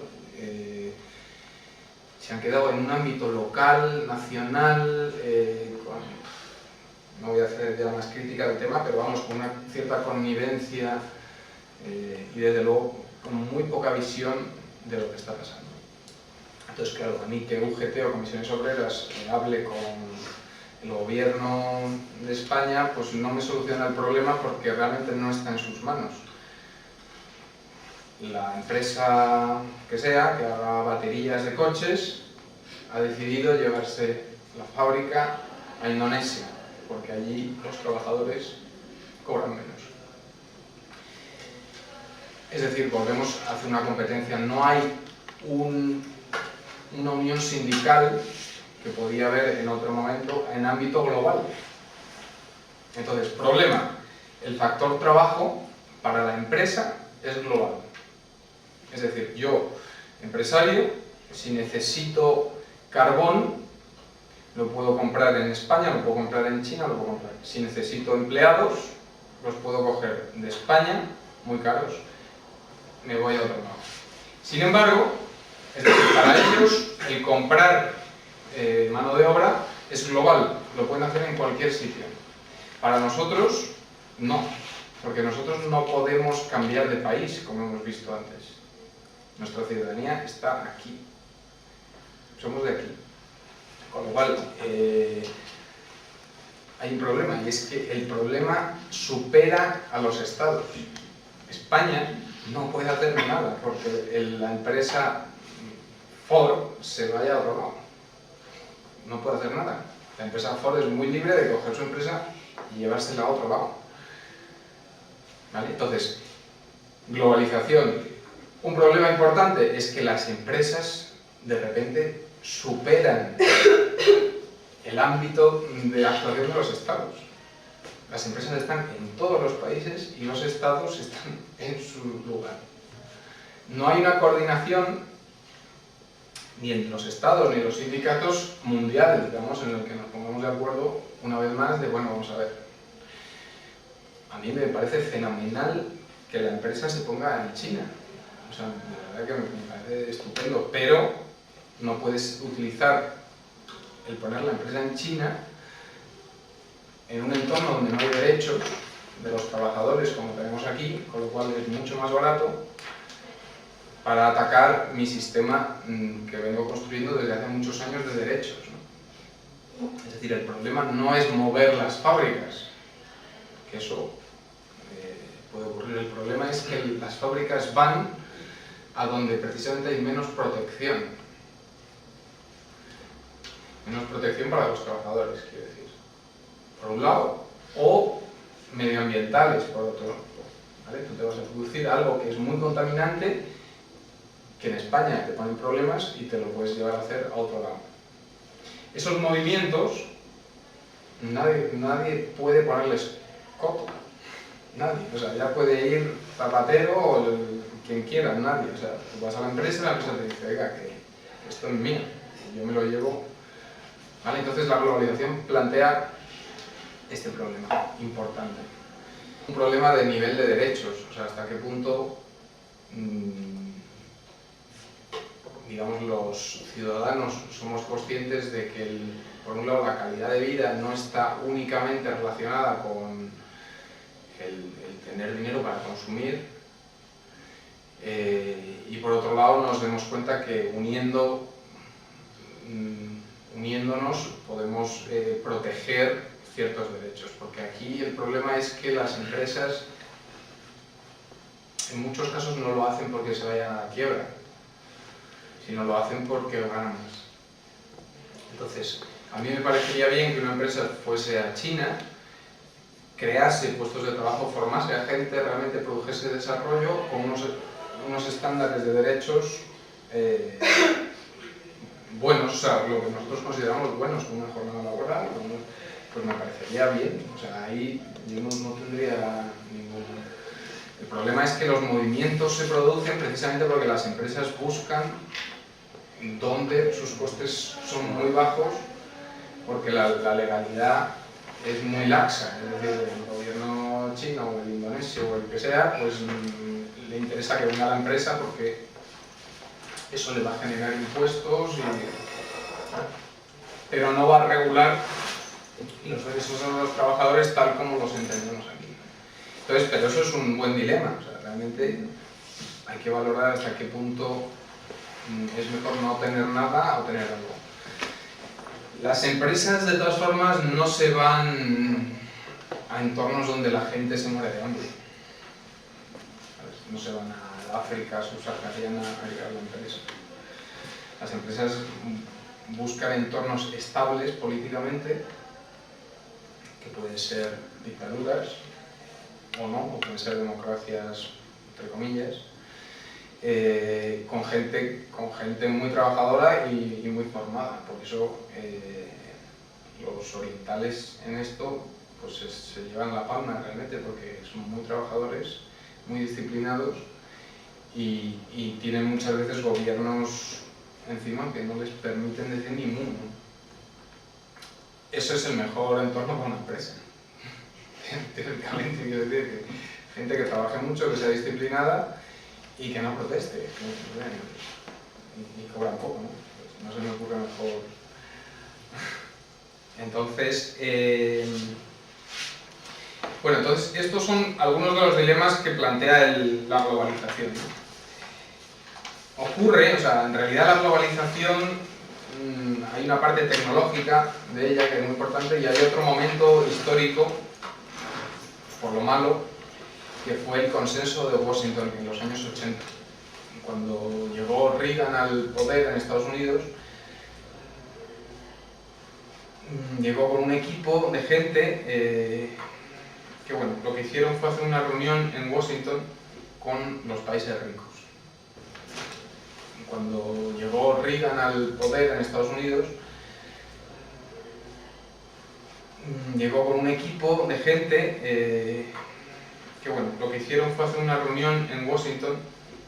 se han quedado en un ámbito local, nacional, no voy a hacer ya más crítica del tema, pero vamos, con una cierta connivencia y desde luego con muy poca visión de lo que está pasando. Entonces, claro, a mí que UGT o Comisiones Obreras hable con el gobierno de España, pues no me soluciona el problema porque realmente no está en sus manos. La empresa que sea, que haga baterías de coches, ha decidido llevarse la fábrica a Indonesia, porque allí los trabajadores cobran menos. Es decir, volvemos a hacer una competencia. No hay una unión sindical que podía haber en otro momento en ámbito global. Entonces, problema, el factor trabajo para la empresa es global. Es decir, yo, empresario, si necesito carbón, lo puedo comprar en España, lo puedo comprar en China, lo puedo comprar. Si necesito empleados, los puedo coger de España, muy caros, me voy a otro lado. Sin embargo, es decir, para ellos el comprar mano de obra es global, lo pueden hacer en cualquier sitio. Para nosotros, no, porque nosotros no podemos cambiar de país, como hemos visto antes. Nuestra ciudadanía está aquí, somos de aquí. Con lo cual, hay un problema, y es que el problema supera a los estados. España no puede hacer nada porque la empresa Ford se vaya a otro lado. No puede hacer nada. La empresa Ford es muy libre de coger su empresa y llevársela a otro lado. ¿Vale? Entonces, globalización. Un problema importante es que las empresas de repente superan el ámbito de actuación de los estados. Las empresas están en todos los países y los estados están en su lugar. No hay una coordinación ni entre los estados ni los sindicatos mundiales, digamos, en el que nos pongamos de acuerdo una vez más de, bueno, vamos a ver. A mí me parece fenomenal que la empresa se ponga en China. O sea, la verdad que me parece estupendo, pero no puedes utilizar el poner la empresa en China en un entorno donde no hay derechos de los trabajadores como tenemos aquí, con lo cual es mucho más barato para atacar mi sistema que vengo construyendo desde hace muchos años de derechos, ¿no? Es decir, el problema no es mover las fábricas, que eso puede ocurrir. El problema es que las fábricas van a donde precisamente hay menos protección. Menos protección para los trabajadores, quiero decir. Por un lado, o medioambientales, por otro. ¿Vale? Tú te vas a producir algo que es muy contaminante, que en España te ponen problemas y te lo puedes llevar a hacer a otro lado. Esos movimientos, nadie puede ponerles coto. Nadie. O sea, ya puede ir Zapatero o quien quiera, nadie. O sea, tú vas a la empresa te dice, oiga, que esto es mío, yo me lo llevo. ¿Vale? Entonces la globalización plantea este problema importante. Un problema de nivel de derechos, o sea, hasta qué punto, digamos, los ciudadanos somos conscientes de que, por un lado, la calidad de vida no está únicamente relacionada con el tener dinero para consumir, Y por otro lado nos demos cuenta que uniéndonos podemos proteger ciertos derechos, porque aquí el problema es que las empresas en muchos casos no lo hacen porque se vayan a la quiebra, sino lo hacen porque ganan más. Entonces, a mí me parecería bien que una empresa fuese a China, crease puestos de trabajo, formase a gente, realmente produjese desarrollo con unos estándares de derechos buenos, o sea, lo que nosotros consideramos buenos, con una jornada laboral, pues me parecería bien. O sea, ahí yo no tendría ningún... El problema es que los movimientos se producen precisamente porque las empresas buscan donde sus costes son muy bajos, porque la legalidad es muy laxa. Es decir, el gobierno chino o el indonesio o el que sea, pues le interesa que venga la empresa porque eso le va a generar impuestos, pero no va a regular los derechos de los trabajadores tal como los entendemos aquí. Entonces, pero eso es un buen dilema. O sea, realmente hay que valorar hasta qué punto es mejor no tener nada o tener algo. Las empresas, de todas formas, no se van a entornos donde la gente se muere de hambre. No se van a África subsahariana a llegar a la empresa. Las empresas buscan entornos estables políticamente, que pueden ser dictaduras o no, o pueden ser democracias, entre comillas, con gente muy trabajadora y muy formada. Por eso los orientales en esto pues se llevan la palma realmente, porque son muy trabajadores, muy disciplinados y tienen muchas veces gobiernos encima que no les permiten decir ni mu. Eso es el mejor entorno para una empresa. Teóricamente, quiero decir que gente que trabaje mucho, que sea disciplinada y que no proteste, y cobran poco, ¿no? Pues no se me ocurre mejor. Entonces, bueno, entonces estos son algunos de los dilemas que plantea la globalización, ¿no? Ocurre, o sea, en realidad la globalización, hay una parte tecnológica de ella que es muy importante y hay otro momento histórico, por lo malo, que fue el consenso de Washington en los años 80. Cuando llegó Reagan al poder en Estados Unidos, llegó con un equipo de gente que, bueno, lo que hicieron fue hacer una reunión en Washington con los países ricos. Cuando llegó Reagan al poder en Estados Unidos, llegó con un equipo de gente que, bueno, lo que hicieron fue hacer una reunión en Washington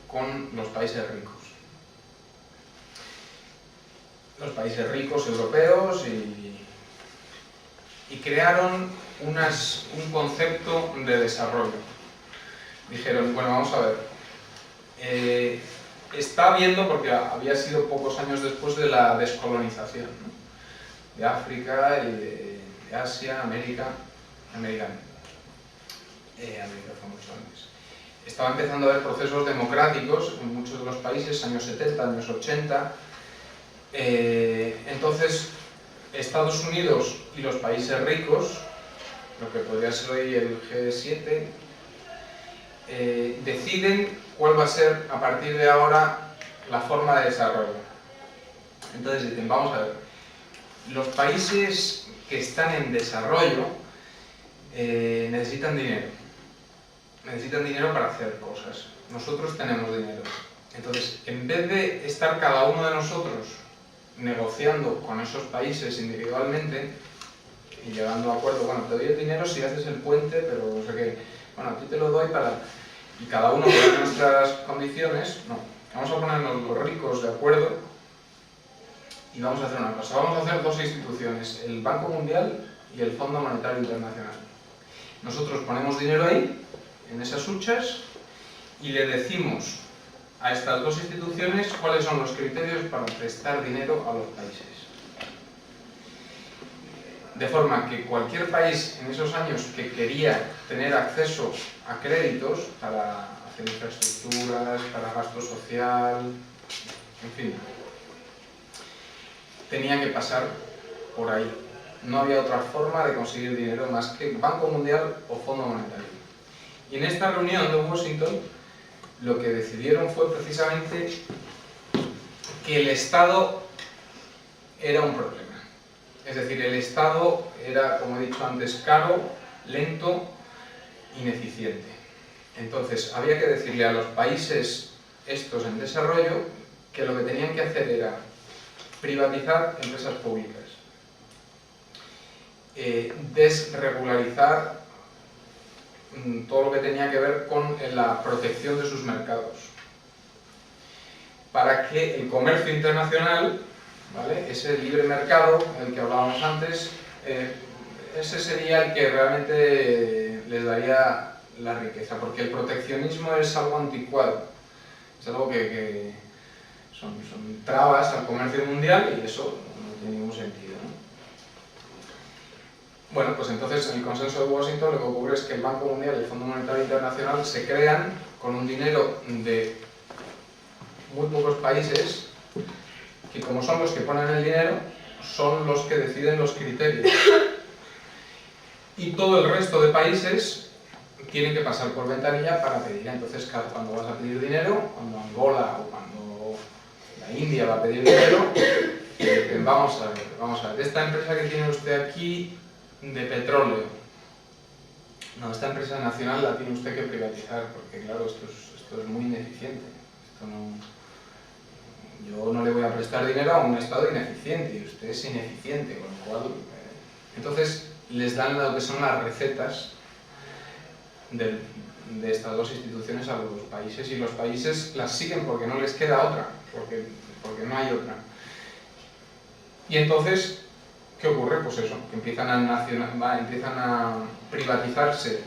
con los países ricos. Los países ricos europeos y crearon un concepto de desarrollo. Dijeron, bueno, vamos a ver, está viendo, porque había sido pocos años después de la descolonización, ¿no? De África y de Asia, América fue mucho antes. Estaba empezando a haber procesos democráticos en muchos de los países, años 70, años 80. Entonces, Estados Unidos y los países ricos, lo que podría ser hoy el G7, deciden cuál va a ser a partir de ahora la forma de desarrollo. Entonces dicen, vamos a ver, los países que están en desarrollo necesitan dinero para hacer cosas. Nosotros tenemos dinero. Entonces, en vez de estar cada uno de nosotros negociando con esos países individualmente y llegando a acuerdo, bueno, te doy el dinero si haces el puente, pero no sé qué, bueno, a ti te lo doy para... y cada uno pone nuestras condiciones, no, vamos a ponernos los ricos de acuerdo y vamos a hacer una cosa, vamos a hacer dos instituciones, el Banco Mundial y el Fondo Monetario Internacional. Nosotros ponemos dinero ahí, en esas huchas, y le decimos a estas dos instituciones cuáles son los criterios para prestar dinero a los países. De forma que cualquier país en esos años que quería tener acceso a créditos para hacer infraestructuras, para gasto social, en fin, tenía que pasar por ahí. No había otra forma de conseguir dinero más que Banco Mundial o Fondo Monetario. Y en esta reunión de Washington, lo que decidieron fue precisamente que el Estado era un problema. Es decir, el Estado era, como he dicho antes, caro, lento, ineficiente. Entonces, había que decirle a los países estos en desarrollo que lo que tenían que hacer era privatizar empresas públicas, desregularizar todo lo que tenía que ver con la protección de sus mercados, para que el comercio internacional, ¿vale?, ese libre mercado del que hablábamos antes, ese sería el que realmente les daría la riqueza, porque el proteccionismo es algo anticuado, es algo que son trabas al comercio mundial y eso no tiene ningún sentido, ¿no? Bueno, pues entonces en el consenso de Washington lo que ocurre es que el Banco Mundial y el Fondo Monetario Internacional se crean con un dinero de muy pocos países que, como son los que ponen el dinero, son los que deciden los criterios. Y todo el resto de países tienen que pasar por ventanilla para pedir. Entonces, cuando vas a pedir dinero, cuando Angola o cuando la India va a pedir dinero, vamos a ver, esta empresa que tiene usted aquí de petróleo, no, esta empresa nacional la tiene usted que privatizar, porque claro, esto es muy ineficiente. Yo no le voy a prestar dinero a un Estado ineficiente, y usted es ineficiente, con lo cual... entonces les dan lo que son las recetas de estas dos instituciones a los países, y los países las siguen porque no les queda otra, porque no hay otra. Y entonces, ¿qué ocurre? Pues eso, que empiezan a privatizarse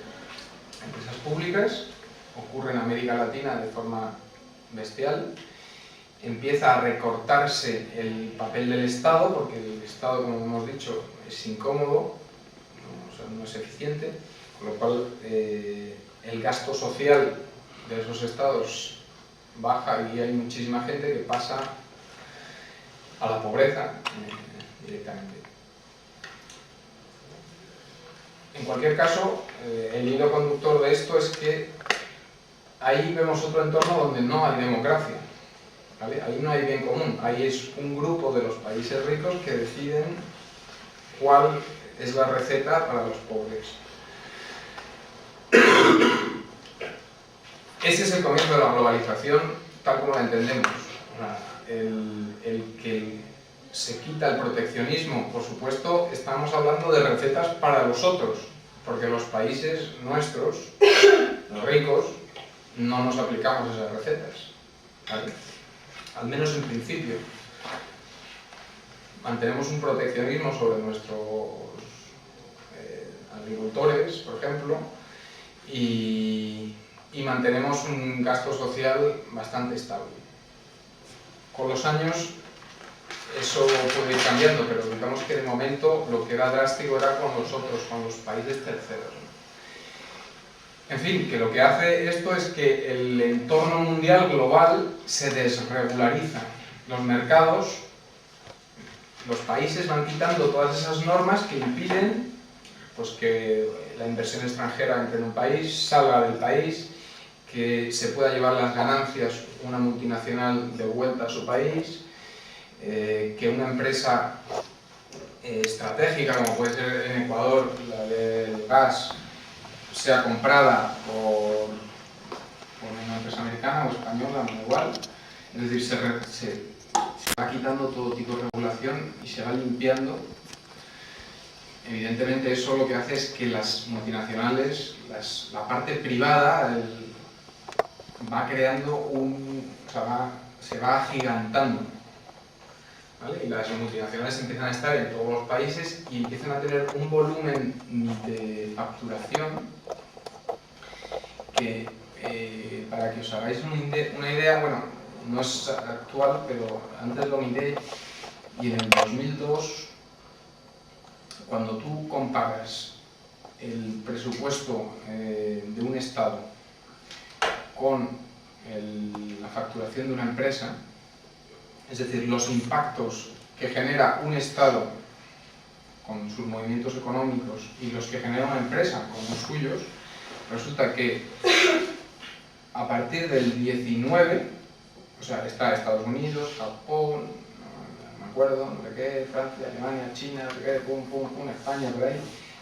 empresas públicas, ocurre en América Latina de forma bestial, empieza a recortarse el papel del Estado, porque el Estado, como hemos dicho, es incómodo, no es eficiente, con lo cual el gasto social de esos estados baja y hay muchísima gente que pasa a la pobreza directamente. En cualquier caso, el hilo conductor de esto es que ahí vemos otro entorno donde no hay democracia, ¿vale? Ahí no hay bien común, ahí es un grupo de los países ricos que deciden cuál es la receta para los pobres. Ese es el comienzo de la globalización tal como la entendemos. El que se quita el proteccionismo, por supuesto, estamos hablando de recetas para los otros, porque los países nuestros, los ricos, no nos aplicamos esas recetas, ¿vale? Al menos en principio. Mantenemos un proteccionismo sobre nuestros agricultores, por ejemplo, y mantenemos un gasto social bastante estable. Con los años eso puede ir cambiando, pero digamos que de momento lo que era drástico era con los otros, con los países terceros. En fin, que lo que hace esto es que el entorno mundial global se desregulariza. Los mercados, los países van quitando todas esas normas que impiden pues, que la inversión extranjera entre en un país, salga del país, que se pueda llevar las ganancias una multinacional de vuelta a su país, que una empresa estratégica, como puede ser en Ecuador la del gas, sea comprada por una empresa americana o española, me da igual. Es decir, se va quitando todo tipo de regulación y se va limpiando. Evidentemente eso lo que hace es que las multinacionales, la parte privada, va creando se va agigantando, ¿vale? Y las multinacionales empiezan a estar en todos los países y empiezan a tener un volumen de facturación que, para que os hagáis una idea, bueno, no es actual, pero antes lo miré y en el 2002 cuando tú comparas el presupuesto de un Estado con la facturación de una empresa, es decir, los impactos que genera un Estado con sus movimientos económicos y los que genera una empresa con los suyos, resulta que a partir del 19, o sea, está Estados Unidos, Japón, no me acuerdo, no sé qué, Francia, Alemania, China, no sé qué, pum, pum, pum, España, por ahí,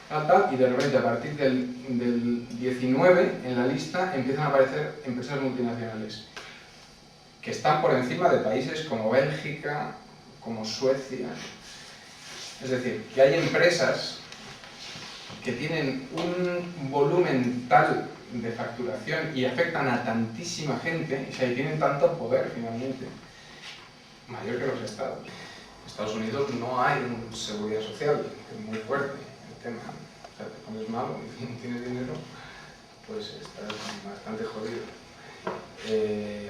tal, y de repente a partir del 19 en la lista empiezan a aparecer empresas multinacionales que están por encima de países como Bélgica, como Suecia. Es decir, que hay empresas que tienen un volumen tal de facturación y afectan a tantísima gente, o sea, y tienen tanto poder finalmente, mayor que los estados. En Estados Unidos no hay una seguridad social, es muy fuerte el tema. O sea, te pones malo y no tienes dinero, pues estás bastante jodido.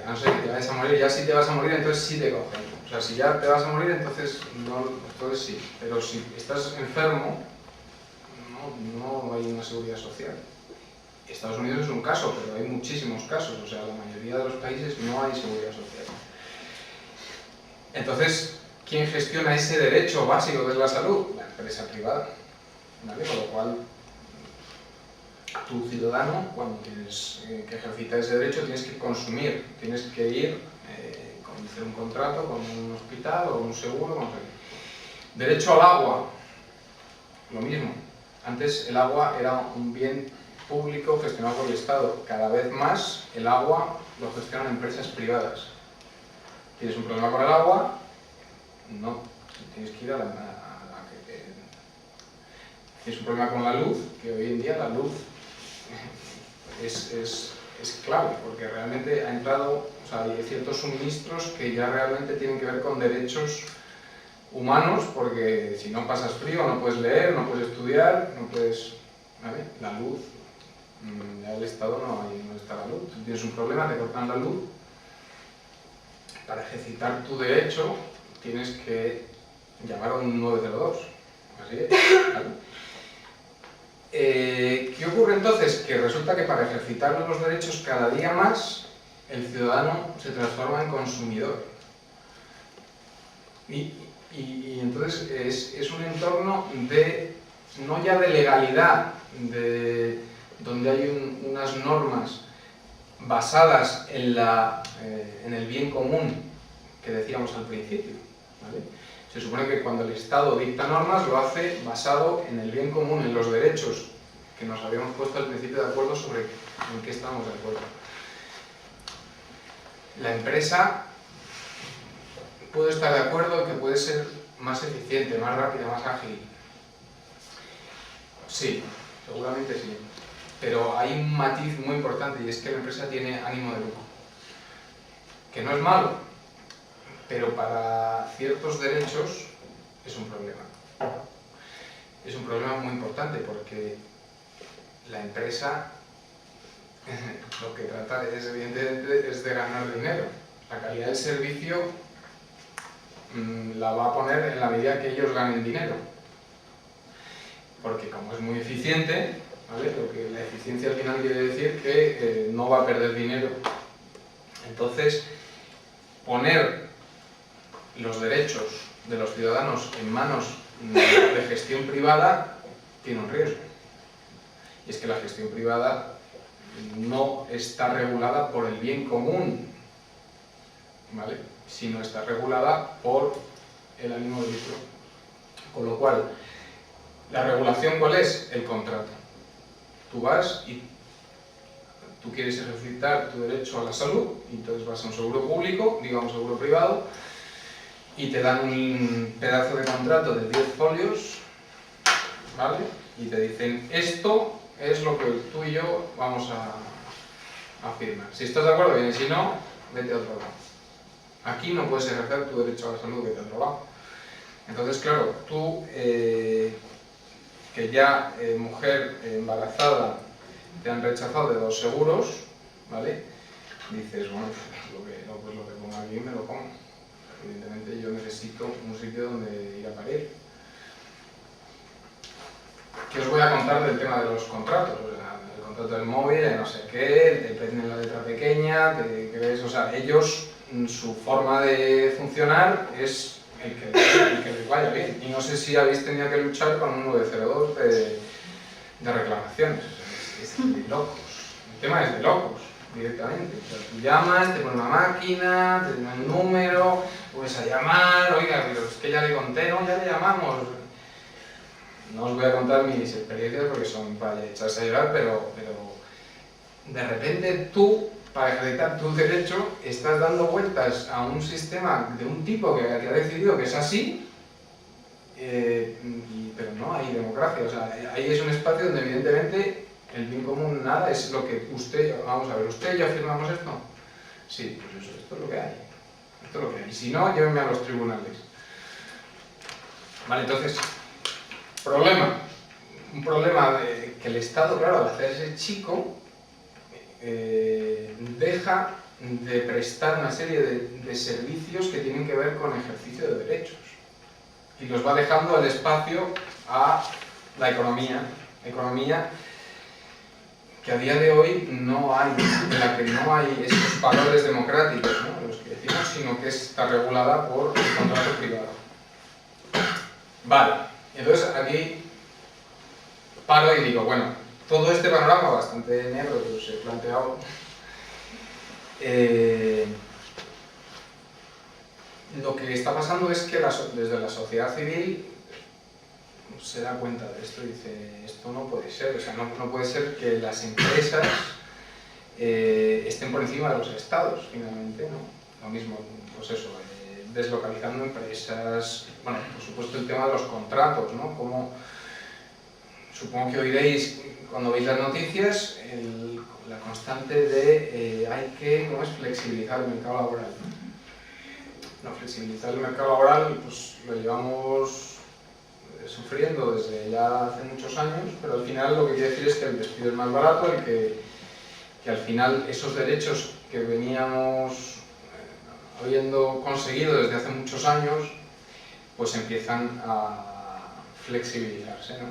A no ser que te vayas a morir, ya si te vas a morir entonces sí te cogen. O sea, si ya te vas a morir entonces sí, pero si estás enfermo no hay una seguridad social. Estados Unidos es un caso, pero hay muchísimos casos, o sea, la mayoría de los países no hay seguridad social. Entonces, ¿quién gestiona ese derecho básico que es la salud? La empresa privada, ¿vale? Con lo cual, tu ciudadano, cuando tienes que ejercitar ese derecho, tienes que consumir, tienes que ir a hacer un contrato con un hospital o un seguro, no sé. Derecho al agua, lo mismo. Antes el agua era un bien público gestionado por el Estado. Cada vez más el agua lo gestionan empresas privadas. ¿Tienes un problema con el agua? No, tienes que ir a la que te... Tienes un problema con la luz, que hoy en día la luz es clave, porque realmente ha entrado, o sea, hay ciertos suministros que ya realmente tienen que ver con derechos humanos, porque si no pasas frío, no puedes leer, no puedes estudiar, no puedes... ¿vale? La luz, ya el Estado no está la luz. Tú tienes un problema, te cortan la luz. Para ejercitar tu derecho tienes que llamar a un 902. Así es, ¿vale? ¿Qué ocurre entonces? Que resulta que para ejercitar los derechos cada día más el ciudadano se transforma en consumidor. Y entonces es un entorno no ya de legalidad, donde hay unas normas basadas en el bien común que decíamos al principio, ¿vale? Se supone que cuando el Estado dicta normas lo hace basado en el bien común, en los derechos que nos habíamos puesto al principio de acuerdo sobre en qué estamos de acuerdo. La empresa puede estar de acuerdo en que puede ser más eficiente, más rápida, más ágil. Sí, seguramente sí. Pero hay un matiz muy importante y es que la empresa tiene ánimo de lucro. Que no es malo, pero para ciertos derechos es un problema. Es un problema muy importante porque la empresa lo que trata evidentemente es de ganar dinero. La calidad del servicio la va a poner en la medida que ellos ganen dinero. Porque como es muy eficiente, ¿vale? Lo que la eficiencia al final quiere decir que no va a perder dinero. Entonces, poner los derechos de los ciudadanos en manos de gestión privada tiene un riesgo. Y es que la gestión privada no está regulada por el bien común, ¿vale? Sino está regulada por el ánimo de lucro. Con lo cual, ¿la regulación cuál es? El contrato. Tú vas y tú quieres ejercitar tu derecho a la salud, y entonces vas a un seguro público, digo a un seguro privado, y te dan un pedazo de contrato de 10 folios, ¿vale? Y te dicen, esto es lo que tú y yo vamos a firmar. Si estás de acuerdo, bien, si no, vete a otro lado. Aquí no puedes ejercer tu derecho a la salud, vete a otro lado. Entonces, claro, tú, que ya mujer embarazada te han rechazado de 2 seguros, ¿vale? Dices, bueno, pues lo que ponga aquí me lo pongo. Evidentemente yo necesito un sitio donde ir a parir. ¿qué os voy a contar del tema de los contratos? O sea, el contrato del móvil, el no sé qué, el te en la letra pequeña, que ves, o sea, ellos, su forma de funcionar es el que les vaya bien. Y no sé si habéis tenido que luchar con un 902 de reclamaciones. Es de locos. El tema es de locos, directamente. O sea, tú llamas, te ponen una máquina, te dan un número, puedes a llamar, oiga, pero es que ya le conté, no, ya le llamamos. No os voy a contar mis experiencias porque son para echarse a llorar, pero de repente tú, para ejercitar tu derecho, estás dando vueltas a un sistema de un tipo que ha decidido que es así, pero no hay democracia. O sea, ahí es un espacio donde evidentemente el bien común nada es lo que usted, vamos a ver, ¿usted y yo firmamos esto? Sí, pues eso, esto es lo que hay. Esto es lo que hay. Y si no, llévenme a los tribunales. Vale, entonces, problema. Un problema de que el Estado, claro, al hacerse chico, deja de prestar una serie de servicios que tienen que ver con ejercicio de derechos. Y los va dejando el espacio a la economía. Economía que a día de hoy no hay, en la que no hay estos valores democráticos, ¿no?, los que decimos, sino que está regulada por el contrato privado. Vale, entonces aquí paro y digo, bueno, todo este panorama bastante negro que os he planteado, lo que está pasando es que desde la sociedad civil se da cuenta de esto y dice, esto no puede ser, o sea, no puede ser que las empresas estén por encima de los estados, finalmente, ¿no? Lo mismo, pues eso, deslocalizando empresas, bueno, por supuesto el tema de los contratos, ¿no? Como, supongo que oiréis cuando veis las noticias, la constante de hay que, ¿cómo es?, flexibilizar el mercado laboral. No, flexibilizar el mercado laboral, pues lo llevamos sufriendo desde ya hace muchos años, pero al final lo que quiere decir es que el despido es más barato y que al final esos derechos que veníamos habiendo conseguido desde hace muchos años, pues empiezan a flexibilizarse, ¿no?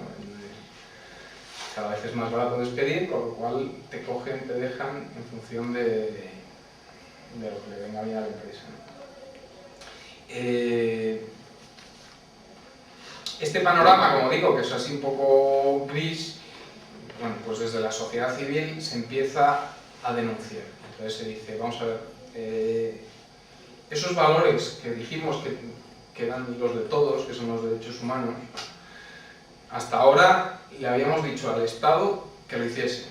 Cada vez es más barato despedir, con lo cual te cogen, te dejan en función de lo que le venga bien a la empresa, ¿no? Este panorama, como digo, que es así un poco gris, bueno, pues desde la sociedad civil se empieza a denunciar. Entonces se dice, vamos a ver, esos valores que dijimos que eran los de todos, que son los derechos humanos, hasta ahora le habíamos dicho al Estado que lo hiciese.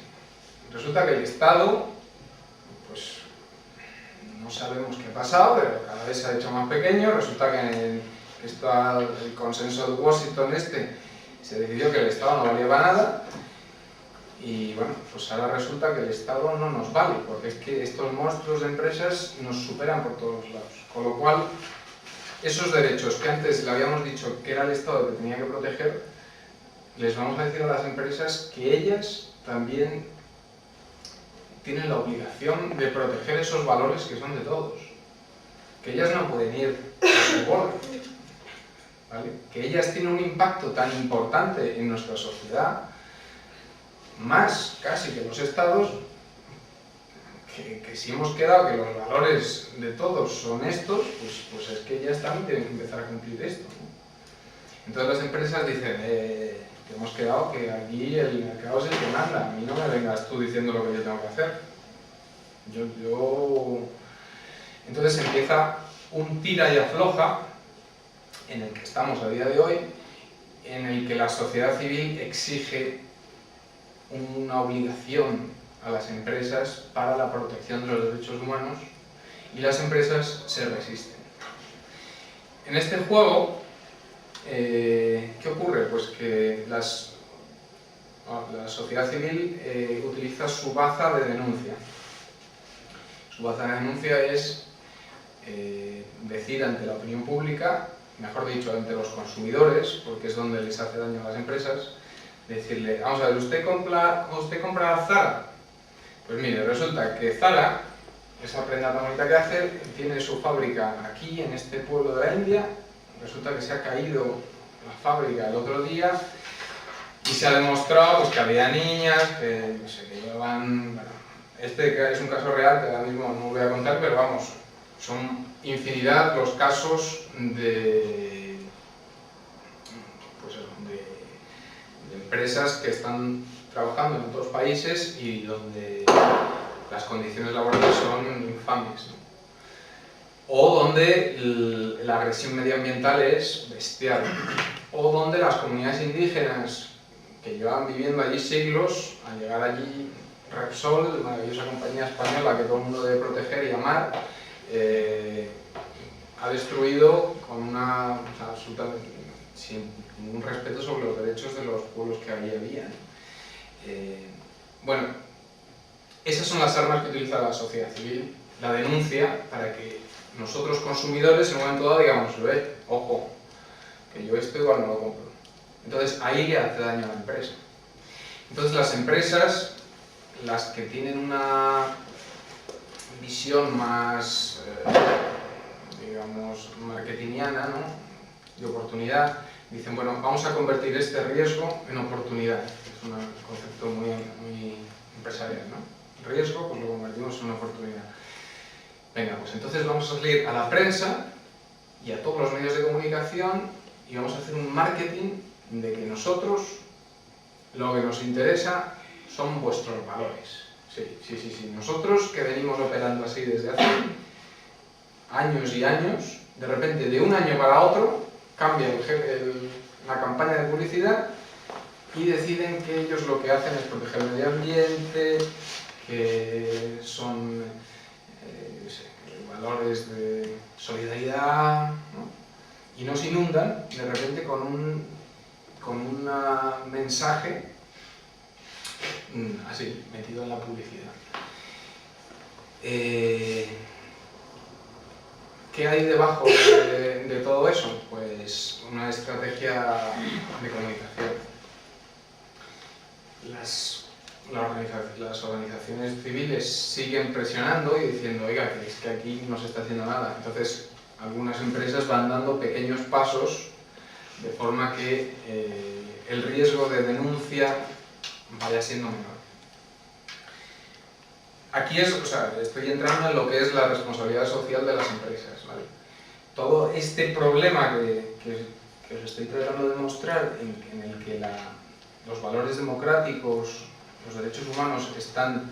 Resulta que el Estado, pues no sabemos qué ha pasado, pero cada vez se ha hecho más pequeño. Resulta que el consenso de Washington se decidió que el Estado no valía para nada, y bueno, pues ahora resulta que el Estado no nos vale, porque es que estos monstruos de empresas nos superan por todos lados. Con lo cual, esos derechos que antes le habíamos dicho que era el Estado el que tenía que proteger, les vamos a decir a las empresas que ellas también tienen la obligación de proteger esos valores que son de todos. Que ellas no pueden ir a su bola, ¿vale? Que ellas tienen un impacto tan importante en nuestra sociedad, más casi que los estados, que si hemos quedado que los valores de todos son estos, pues es que ellas también tienen que empezar a cumplir esto, ¿no? Entonces las empresas dicen, que hemos quedado que aquí el mercado es el que manda, a mí no me vengas tú diciendo lo que yo tengo que hacer. Entonces empieza un tira y afloja en el que estamos a día de hoy, en el que la sociedad civil exige una obligación a las empresas para la protección de los derechos humanos y las empresas se resisten. En este juego, ¿qué ocurre? Pues que la sociedad civil utiliza su baza de denuncia. Su baza de denuncia es decir ante la opinión pública, mejor dicho, ante los consumidores, porque es donde les hace daño a las empresas, decirle, vamos a ver, ¿usted compra Zara? Pues mire, resulta que Zara, esa prenda tan bonita que hace, tiene su fábrica aquí, en este pueblo de la India. Resulta que se ha caído la fábrica el otro día Y se ha demostrado pues, que había niñas que, no sé, que llevaban... Bueno, este es un caso real que ahora mismo no voy a contar, pero vamos, son infinidad los casos de, pues eso, de empresas que están trabajando en otros países y donde las condiciones laborales son infames, ¿no? O donde la agresión medioambiental es bestial, o donde las comunidades indígenas que llevan viviendo allí siglos, al llegar allí Repsol, maravillosa compañía española que todo el mundo debe proteger y amar, ha destruido con una, o sea, absolutamente sin ningún respeto sobre los derechos de los pueblos que allí había. Bueno, esas son las armas que utiliza la sociedad civil, la denuncia, para que nosotros consumidores en un momento dado digamos, ojo, que yo esto igual no lo compro. Entonces ahí le hace daño a la empresa. Entonces las empresas, las que tienen una visión más, digamos, marketingiana, ¿no?, de oportunidad, dicen, bueno, vamos a convertir este riesgo en oportunidad. Es un concepto muy empresarial, ¿no? Riesgo, pues lo convertimos en una oportunidad. Venga, pues entonces vamos a salir a la prensa y a todos los medios de comunicación y vamos a hacer un marketing de que nosotros, lo que nos interesa son vuestros valores. Sí. Nosotros que venimos operando así desde hace años y años, de repente de un año para otro cambia la campaña de publicidad y deciden que ellos lo que hacen es proteger el medio ambiente, que son valores de solidaridad, ¿no? Y nos inundan de repente con un mensaje así, metido en la publicidad. ¿Qué hay debajo de todo eso? Pues una estrategia de comunicación. Las organizaciones civiles siguen presionando y diciendo, oiga, que es que aquí no se está haciendo nada. Entonces, algunas empresas van dando pequeños pasos de forma que el riesgo de denuncia vaya siendo menor. Aquí estoy entrando en lo que es la responsabilidad social de las empresas, ¿vale? Todo este problema que os estoy tratando de mostrar, en el que los valores democráticos, los derechos humanos están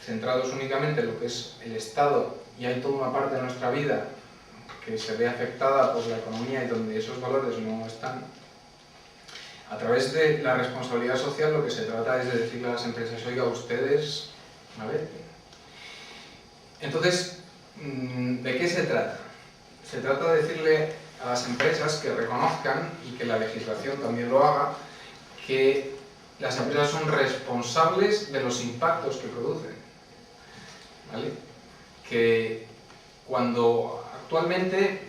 centrados únicamente en lo que es el Estado, y hay toda una parte de nuestra vida que se ve afectada por la economía y donde esos valores no están. A través de la responsabilidad social lo que se trata es de decirle a las empresas, oiga, ustedes, ¿vale? Entonces, ¿de qué se trata? Se trata de decirle a las empresas que reconozcan, y que la legislación también lo haga, que las empresas son responsables de los impactos que producen, ¿vale? Que cuando actualmente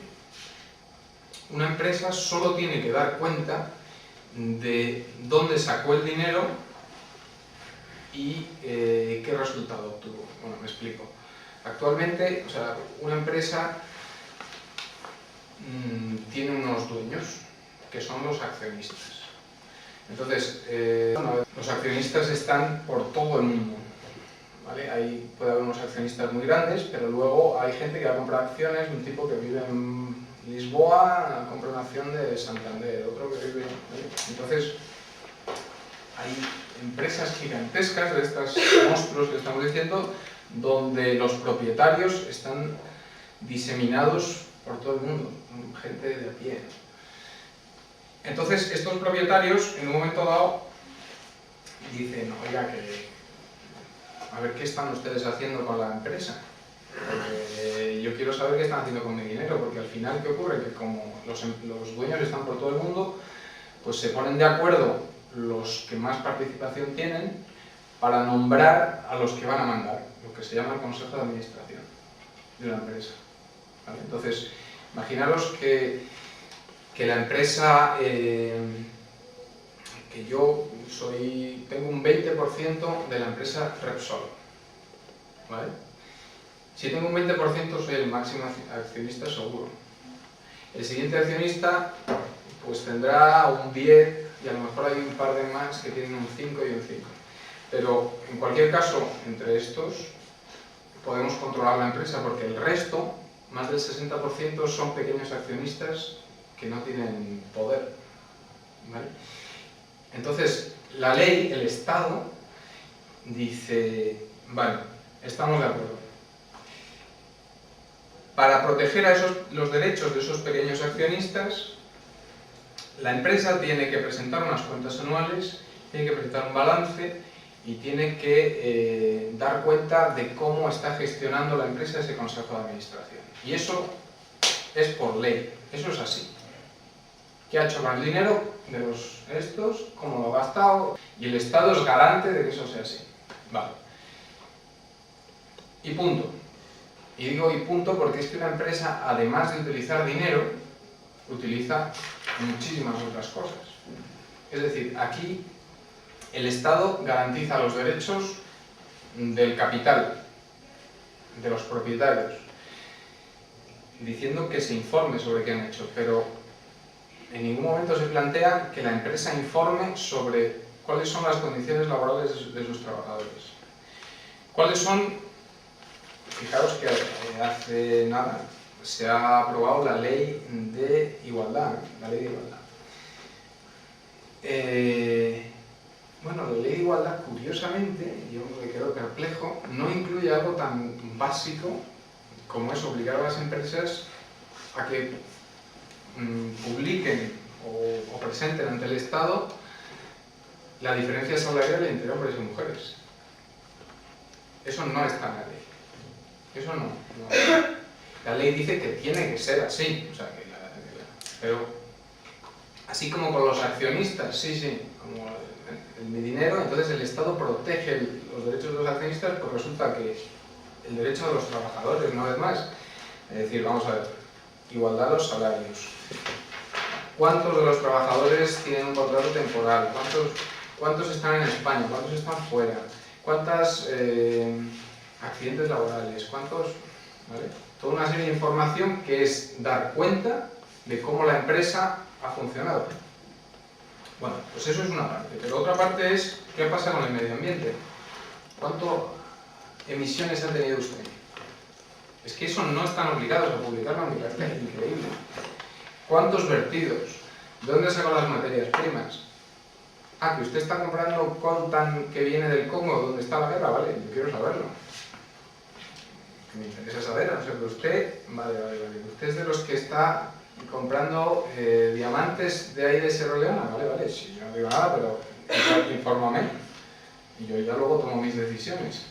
una empresa solo tiene que dar cuenta de dónde sacó el dinero y qué resultado obtuvo. Bueno, me explico. Actualmente, una empresa tiene unos dueños que son los accionistas. Entonces, los accionistas están por todo el mundo, ¿vale? Puede haber unos accionistas muy grandes, pero luego hay gente que va a comprar acciones, un tipo que vive en Lisboa compra una acción de Santander, otro que vive... ¿vale? Entonces, hay empresas gigantescas de estos monstruos que estamos diciendo, donde los propietarios están diseminados por todo el mundo, gente de a pie. Entonces, estos propietarios, en un momento dado, dicen, oiga, a ver qué están ustedes haciendo con la empresa. Porque yo quiero saber qué están haciendo con mi dinero, porque al final, ¿qué ocurre? Que como los dueños están por todo el mundo, pues se ponen de acuerdo los que más participación tienen para nombrar a los que van a mandar, lo que se llama el Consejo de Administración de una empresa, ¿vale? Entonces, imaginaros que la empresa, que yo tengo un 20% de la empresa Repsol, ¿vale? Si tengo un 20% soy el máximo accionista seguro. El siguiente accionista pues tendrá un 10, y a lo mejor hay un par de más que tienen un 5 y un 5. Pero en cualquier caso, entre estos podemos controlar la empresa porque el resto, más del 60%, son pequeños accionistas que no tienen poder, ¿vale? Entonces, la ley, el Estado, dice, vale, estamos de acuerdo. Para proteger a los derechos de esos pequeños accionistas, la empresa tiene que presentar unas cuentas anuales, tiene que presentar un balance y tiene que dar cuenta de cómo está gestionando la empresa ese consejo de administración. Y eso es por ley, eso es así. ¿Qué ha hecho con el dinero de estos? ¿Cómo lo ha gastado? Y el Estado es garante de que eso sea así. Vale. Y punto. Y digo y punto porque es que una empresa, además de utilizar dinero, utiliza muchísimas otras cosas. Es decir, aquí el Estado garantiza los derechos del capital, de los propietarios, diciendo que se informe sobre qué han hecho, pero en ningún momento se plantea que la empresa informe sobre cuáles son las condiciones laborales de sus trabajadores. ¿Cuáles son? Fijaros que hace nada se ha aprobado la ley de igualdad, la ley de igualdad. Bueno, la ley de igualdad, curiosamente, yo me quedo perplejo, no incluye algo tan básico como es obligar a las empresas a que publiquen o presenten ante el Estado la diferencia salarial entre hombres y mujeres. Eso no está en la ley. Eso no. La ley dice que tiene que ser así, o sea, pero así como con los accionistas, sí, como mi dinero, entonces el Estado protege los derechos de los accionistas, pues resulta que el derecho de los trabajadores, una vez más, es decir, vamos a ver, igualdad de los salarios. ¿Cuántos de los trabajadores tienen un contrato temporal? ¿Cuántos están en España? ¿Cuántos están fuera? ¿Cuántos accidentes laborales? ¿Cuántos? ¿Vale? Toda una serie de información que es dar cuenta de cómo la empresa ha funcionado. Bueno, pues eso es una parte, pero otra parte es qué pasa con el medio ambiente. ¿Cuántas emisiones ha tenido usted? Es que eso no están obligados a publicarlo, me parece increíble. ¿Cuántos vertidos? ¿De dónde sacó las materias primas? Ah, que usted está comprando coltan que viene del Congo, donde está la guerra, vale, yo quiero saberlo. Me interesa saber, no sé, pero usted, vale, usted es de los que está comprando diamantes de ahí de Sierra Leona, vale, sí, yo no digo nada, pero infórmame y yo ya luego tomo mis decisiones.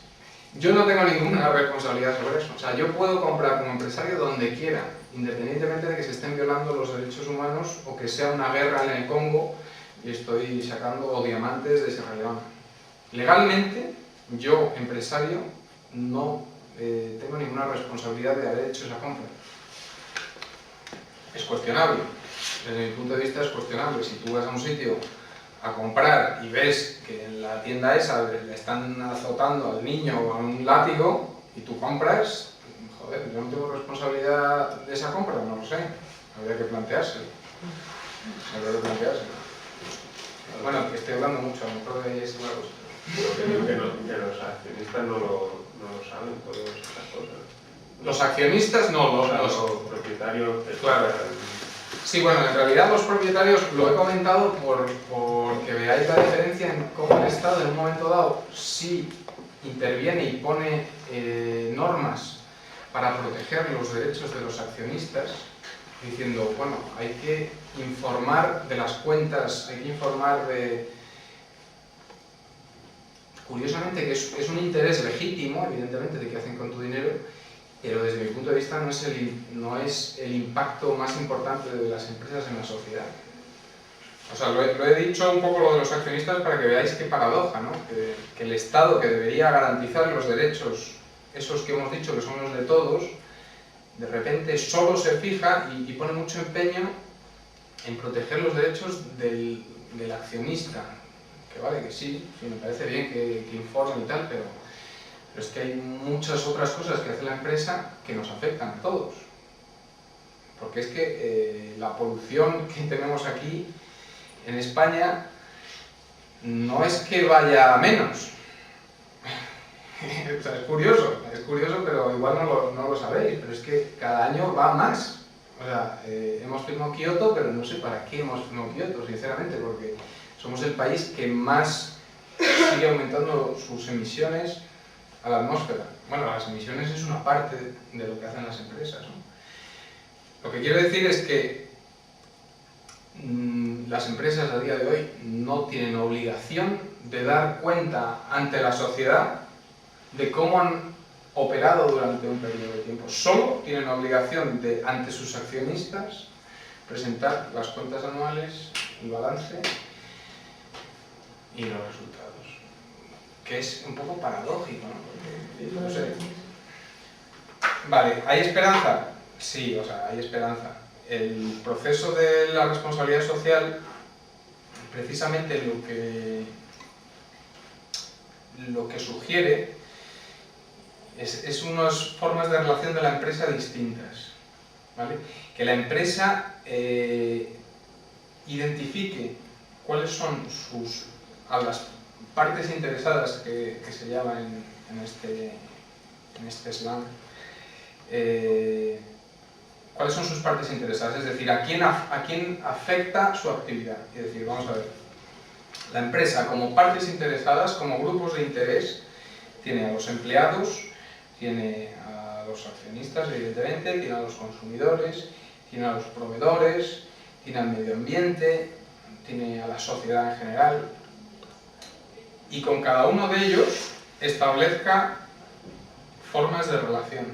Yo no tengo ninguna responsabilidad sobre eso, o sea, yo puedo comprar como empresario donde quiera, independientemente de que se estén violando los derechos humanos o que sea una guerra en el Congo y estoy sacando diamantes de Sierra Leona. Legalmente, yo, empresario, no tengo ninguna responsabilidad de haber hecho esa compra. Es cuestionable, desde mi punto de vista es cuestionable. Si tú vas a un sitio a comprar y ves que en la tienda esa le están azotando al niño o a un látigo y tú compras, joder, yo no tengo responsabilidad de esa compra, no lo sé, habría que planteárselo. Bueno, que estoy hablando mucho, a lo mejor de esa cosa. Pero que los accionistas no lo saben, todas esas cosas. Los accionistas no, los propietarios. Claro. Sí, bueno, en realidad los propietarios lo he comentado porque veáis la diferencia en cómo el Estado en un momento dado sí interviene y pone normas para proteger los derechos de los accionistas, diciendo, bueno, hay que informar de las cuentas, hay que informar de... Curiosamente, que es un interés legítimo, evidentemente, de qué hacen con tu dinero, pero desde mi punto de vista no es el impacto más importante de las empresas en la sociedad. O sea, lo he dicho un poco lo de los accionistas para que veáis qué paradoja, ¿no? Que el Estado, que debería garantizar los derechos, esos que hemos dicho que son los de todos, de repente solo se fija y pone mucho empeño en proteger los derechos del accionista. Que vale, que sí, me parece bien que informen y tal, pero es que hay muchas otras cosas que hace la empresa que nos afectan a todos. Porque es que la polución que tenemos aquí en España no es que vaya a menos. O sea, es curioso, pero igual no lo sabéis, pero es que cada año va más. O sea, hemos firmado Kioto, pero no sé para qué hemos firmado Kioto, sinceramente, porque somos el país que más sigue aumentando sus emisiones a la atmósfera. Bueno, las emisiones es una parte de lo que hacen las empresas, ¿no? Lo que quiero decir es que las empresas a día de hoy no tienen obligación de dar cuenta ante la sociedad de cómo han operado durante un periodo de tiempo. Solo tienen obligación de, ante sus accionistas, presentar las cuentas anuales, el balance y los resultados. Que es un poco paradójico, ¿no? Porque, no sé. Vale, ¿hay esperanza? Sí, o sea, hay esperanza. El proceso de la responsabilidad social, precisamente lo que sugiere es unas formas de relación de la empresa distintas, ¿vale? Que la empresa identifique cuáles son a las partes interesadas que se llaman en este slang, cuáles son sus partes interesadas, es decir, a quién afecta su actividad. Es decir, vamos a ver, la empresa como partes interesadas, como grupos de interés, tiene a los empleados, tiene a los accionistas, evidentemente, tiene a los consumidores, tiene a los proveedores, tiene al medio ambiente, tiene a la sociedad en general, y con cada uno de ellos establezca formas de relación,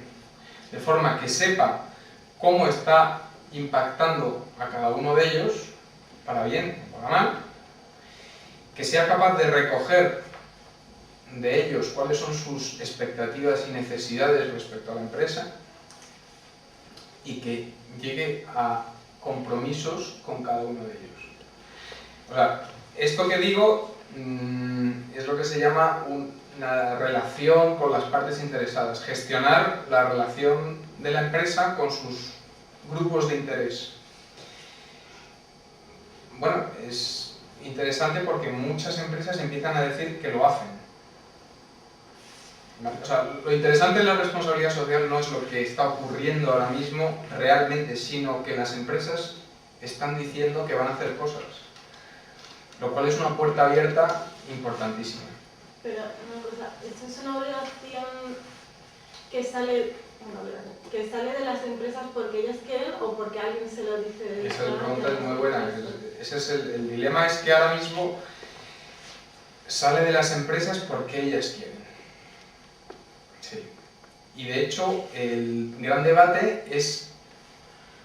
de forma que sepa cómo está impactando a cada uno de ellos, para bien o para mal, que sea capaz de recoger de ellos cuáles son sus expectativas y necesidades respecto a la empresa y que llegue a compromisos con cada uno de ellos. O sea, esto que digo es lo que se llama una relación con las partes interesadas, gestionar la relación de la empresa con sus grupos de interés. Bueno, es interesante porque muchas empresas empiezan a decir que lo hacen. O sea, lo interesante de la responsabilidad social no es lo que está ocurriendo ahora mismo realmente, sino que las empresas están diciendo que van a hacer cosas, lo cual es una puerta abierta importantísima. Pero una cosa, ¿esto es una obligación que sale de las empresas porque ellas quieren o porque alguien se lo dice? Esa pregunta es muy buena. Ese es el dilema, es que ahora mismo sale de las empresas porque ellas quieren. Sí. Y de hecho, el gran debate es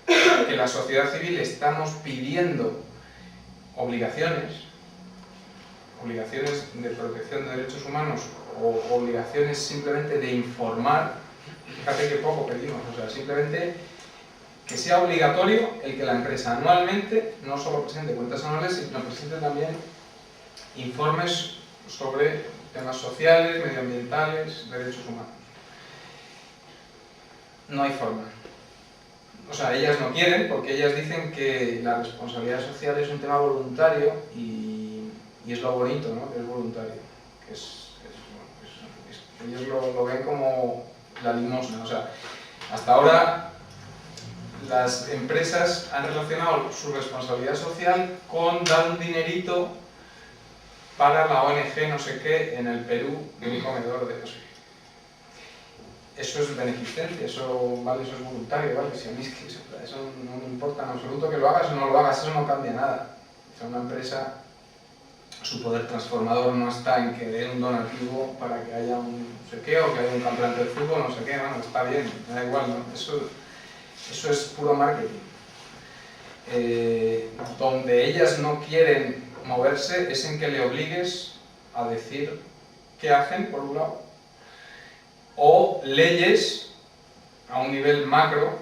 que la sociedad civil estamos pidiendo obligaciones de protección de derechos humanos o obligaciones simplemente de informar. Fíjate que poco pedimos, o sea, simplemente que sea obligatorio el que la empresa anualmente no solo presente cuentas anuales, sino presente también informes sobre temas sociales, medioambientales, derechos humanos. No hay forma. O sea, ellas no quieren porque ellas dicen que la responsabilidad social es un tema voluntario y es lo bonito, ¿no? Que es voluntario. Que ellos lo ven como la limosna. O sea, hasta ahora las empresas han relacionado su responsabilidad social con dar un dinerito para la ONG no sé qué en el Perú de un comedor de no sé qué. Eso es beneficente, eso es voluntario, ¿vale? Si a mí es que eso no me importa en absoluto que lo hagas o no lo hagas, eso no cambia nada. O sea, una empresa, su poder transformador no está en que dé un donativo para que haya un no sé qué o que haya un campeonato de fútbol, no sé qué, bueno, está bien, me da igual, ¿no? Eso es puro marketing. Donde ellas no quieren moverse es en que le obligues a decir qué hacen, por un lado, o leyes a un nivel macro,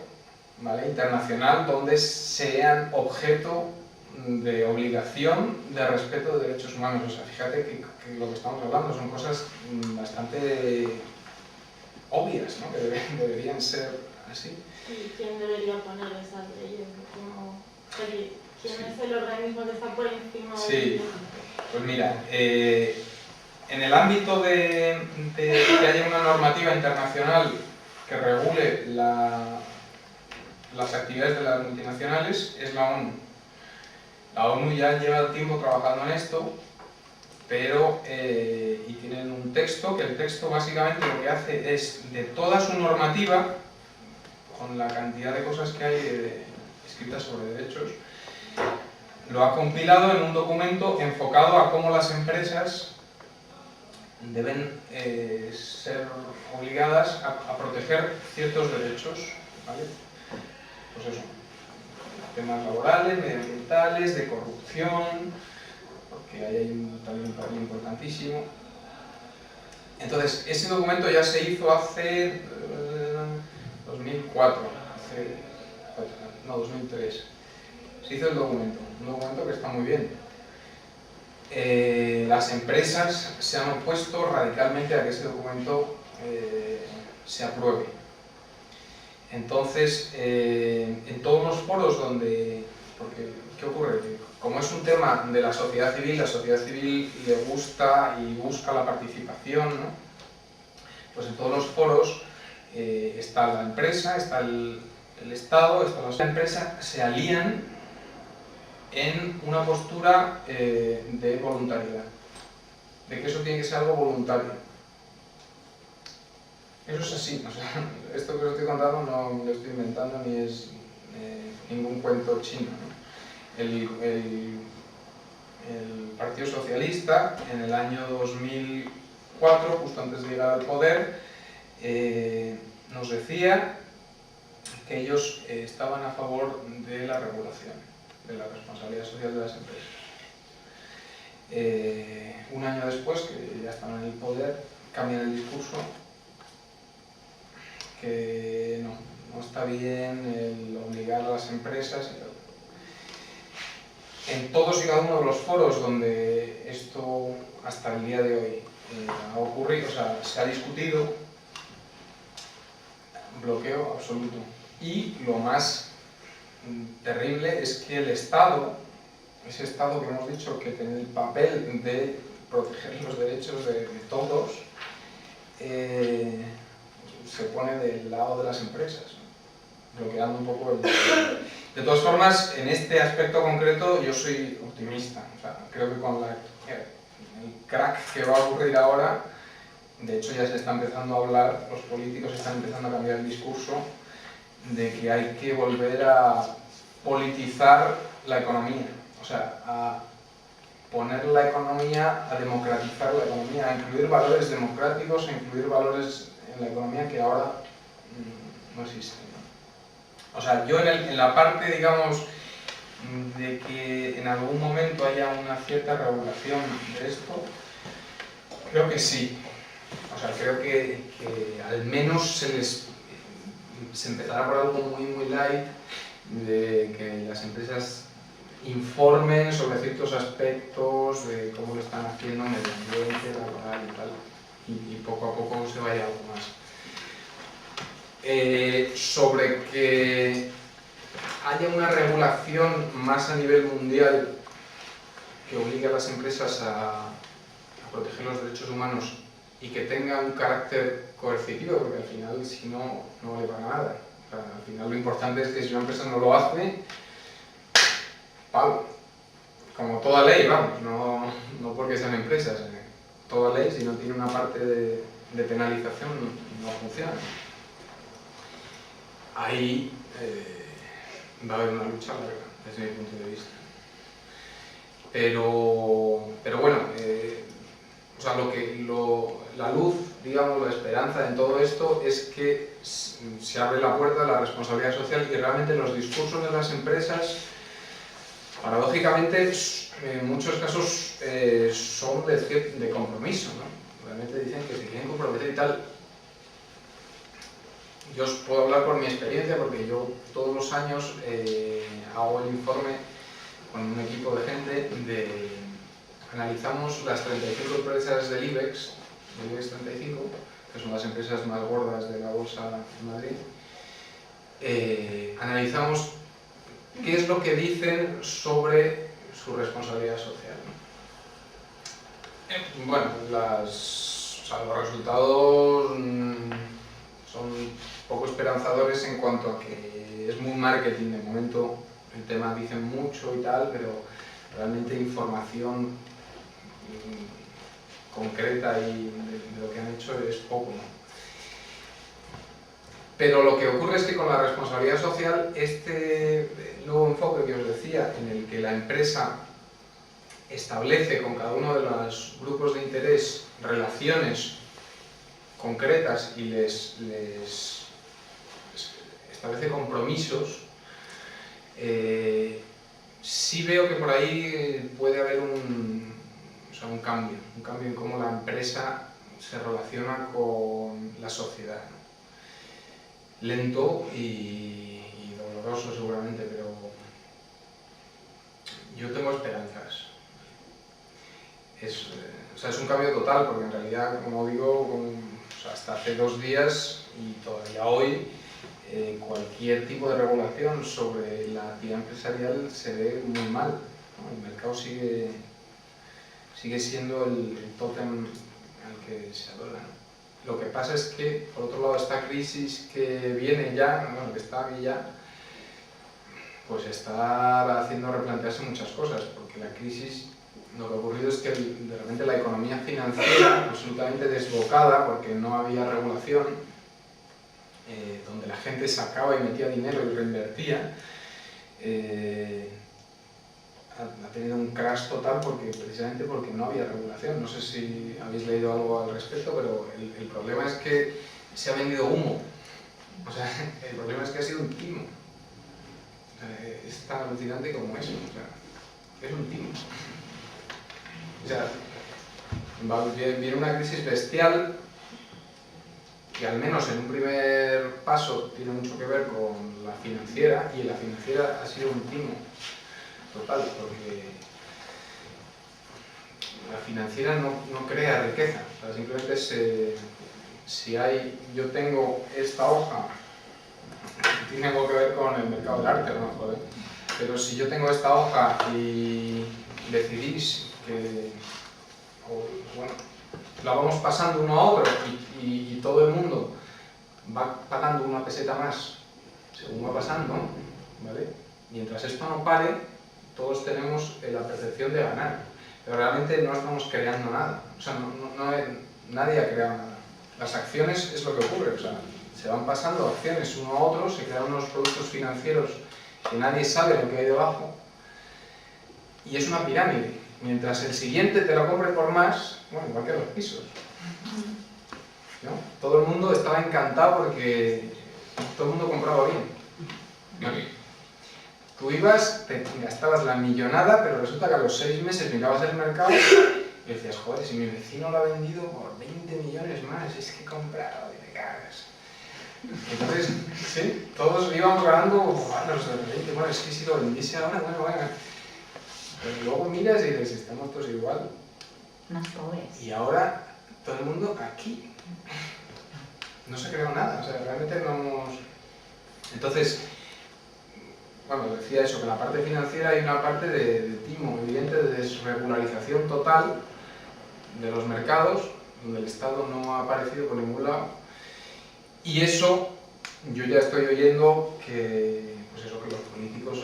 ¿vale? Internacional, donde sean objeto de obligación de respeto de derechos humanos. O sea, fíjate que lo que estamos hablando son cosas bastante obvias, ¿no? Que deberían ser así. ¿Y quién debería poner esas leyes? ¿Quién Sí. es el organismo que está por encima Sí. del Pues mira, en el ámbito de que haya una normativa internacional que regule las actividades de las multinacionales es la ONU. La ONU ya lleva tiempo trabajando en esto, pero y tienen un texto, que el texto básicamente lo que hace es, de toda su normativa, con la cantidad de cosas que hay escritas sobre derechos, lo ha compilado en un documento enfocado a cómo las empresas deben ser obligadas a proteger ciertos derechos, ¿vale? Pues eso, temas laborales, medioambientales, de corrupción, porque ahí hay también un papel importantísimo. Entonces, ese documento ya se hizo hace 2004, no, 2003. Se hizo el documento, un documento que está muy bien. Las empresas se han opuesto radicalmente a que ese documento se apruebe. Entonces, en todos los foros donde... Porque, ¿qué ocurre? Como es un tema de la sociedad civil le gusta y busca la participación, ¿no? Pues en todos los foros está la empresa, está el Estado, está la empresa, se alían en una postura de voluntariedad, de que eso tiene que ser algo voluntario. Eso es así, o sea, esto que os estoy contando no me lo estoy inventando ni es ningún cuento chino, ¿no? El Partido Socialista, en el año 2004, justo antes de llegar al poder, nos decía que ellos estaban a favor de la regulación, de la responsabilidad social de las empresas. Un año después, que ya estaban en el poder, cambian el discurso, que no está bien el obligar a las empresas y tal. En todos y cada uno de los foros donde esto hasta el día de hoy ha ocurrido, o sea, se ha discutido, bloqueo absoluto. Y lo más terrible es que el Estado, ese Estado que hemos dicho que tiene el papel de proteger los derechos de todos, se pone del lado de las empresas, bloqueando un poco el... De todas formas, en este aspecto concreto yo soy optimista. O sea, creo que con el crack que va a ocurrir ahora, de hecho ya se está empezando a hablar, los políticos están empezando a cambiar el discurso de que hay que volver a politizar la economía, o sea, a poner la economía, a democratizar la economía, a incluir valores democráticos, a incluir valores en la economía que ahora no existen. O sea, yo en la parte, digamos, de que en algún momento haya una cierta regulación de esto, creo que sí. O sea, creo que al menos se empezará por algo muy light, de que las empresas informen sobre ciertos aspectos de cómo lo están haciendo, medio ambiente, laboral y tal, y poco a poco se vaya algo más. Sobre que haya una regulación más a nivel mundial que obligue a las empresas a proteger los derechos humanos y que tenga un carácter coercitivo, porque al final, si no, no vale para nada. O sea, al final lo importante es que si una empresa no lo hace, palo. Como toda ley, vamos, no porque sean empresas. Toda ley, si no tiene una parte de penalización, no funciona. Ahí va a haber una lucha larga, desde mi punto de vista. Pero bueno, o sea, la luz, digamos, la esperanza en todo esto es que se abre la puerta a la responsabilidad social y realmente los discursos de las empresas, paradójicamente, en muchos casos son de compromiso, ¿no? Realmente dicen que se quieren comprometer y tal. Yo os puedo hablar por mi experiencia porque yo todos los años hago el informe con un equipo de gente analizamos las 35 empresas del IBEX 35, que son las empresas más gordas de la bolsa de Madrid. Analizamos qué es lo que dicen sobre su responsabilidad social, ¿no? Bueno, los resultados son poco esperanzadores en cuanto a que es muy marketing de momento, el tema dicen mucho y tal, pero realmente información concreta y de lo que han hecho es poco, ¿no? Pero lo que ocurre es que con la responsabilidad social, este nuevo enfoque que os decía, en el que la empresa establece con cada uno de los grupos de interés relaciones concretas y les establece compromisos, sí veo que por ahí puede haber un cambio en cómo la empresa se relaciona con la sociedad, ¿no? Lento y doloroso seguramente, pero yo tengo esperanzas. Es un cambio total, porque en realidad, como digo, hasta hace 2 días y todavía hoy, cualquier tipo de regulación sobre la actividad empresarial se ve muy mal, ¿no? El mercado sigue siendo el tótem al que se adora, ¿no? Lo que pasa es que, por otro lado, esta crisis que viene ya, bueno, que está aquí ya, pues está haciendo replantearse muchas cosas, porque la crisis, lo que ha ocurrido es que de repente la economía financiera, absolutamente desbocada, porque no había regulación, donde la gente sacaba y metía dinero y reinvertía, ha tenido un crash total precisamente porque no había regulación. No sé si habéis leído algo al respecto, pero el problema es que se ha vendido humo. O sea, el problema es que ha sido un timo. O sea, es tan alucinante como eso. O sea, es un timo. O sea, viene una crisis bestial que al menos en un primer paso tiene mucho que ver con la financiera, y la financiera ha sido un timo total, porque la financiera no crea riqueza, o sea, simplemente yo tengo esta hoja, tiene algo que ver con el mercado del arte, ¿no? Joder. Pero si yo tengo esta hoja y decidís que, bueno, la vamos pasando uno a otro y todo el mundo va pagando una peseta más según va pasando, ¿vale? Mientras esto no pare, todos tenemos la percepción de ganar, pero realmente no estamos creando nada. O sea, nadie ha creado nada. Las acciones es lo que ocurre, o sea, se van pasando acciones uno a otro, se crean unos productos financieros que nadie sabe lo que hay debajo, y es una pirámide. Mientras el siguiente te lo compre por más, bueno, igual que los pisos, ¿no? Todo el mundo estaba encantado porque todo el mundo compraba bien, ¿no? Tú ibas, te gastabas la millonada, pero resulta que a los 6 meses mirabas el mercado y decías, joder, si mi vecino lo ha vendido por 20 millones más, es que he comprado y te cagas. Entonces, sí, todos íbamos ganando, bueno, es que si lo vendiese ahora, bueno. Pero luego miras y dices, estamos todos igual. Más pobres. Y ahora todo el mundo aquí. No se creó nada, o sea, realmente no hemos... Entonces, bueno, decía eso, que en la parte financiera hay una parte de timo evidente, de desregularización total de los mercados, donde el Estado no ha aparecido por ningún lado. Y eso, yo ya estoy oyendo que, pues eso, que los políticos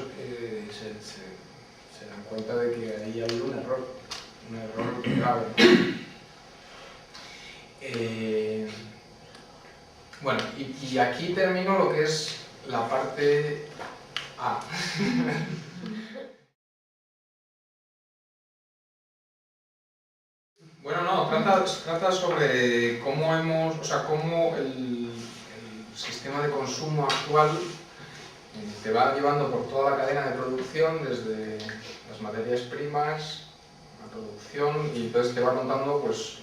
se dan cuenta de que ahí hay un error grave. Bueno, y aquí termino lo que es la parte A. Bueno, no, trata sobre cómo cómo el sistema de consumo actual te va llevando por toda la cadena de producción, desde las materias primas, la producción, y entonces te va contando pues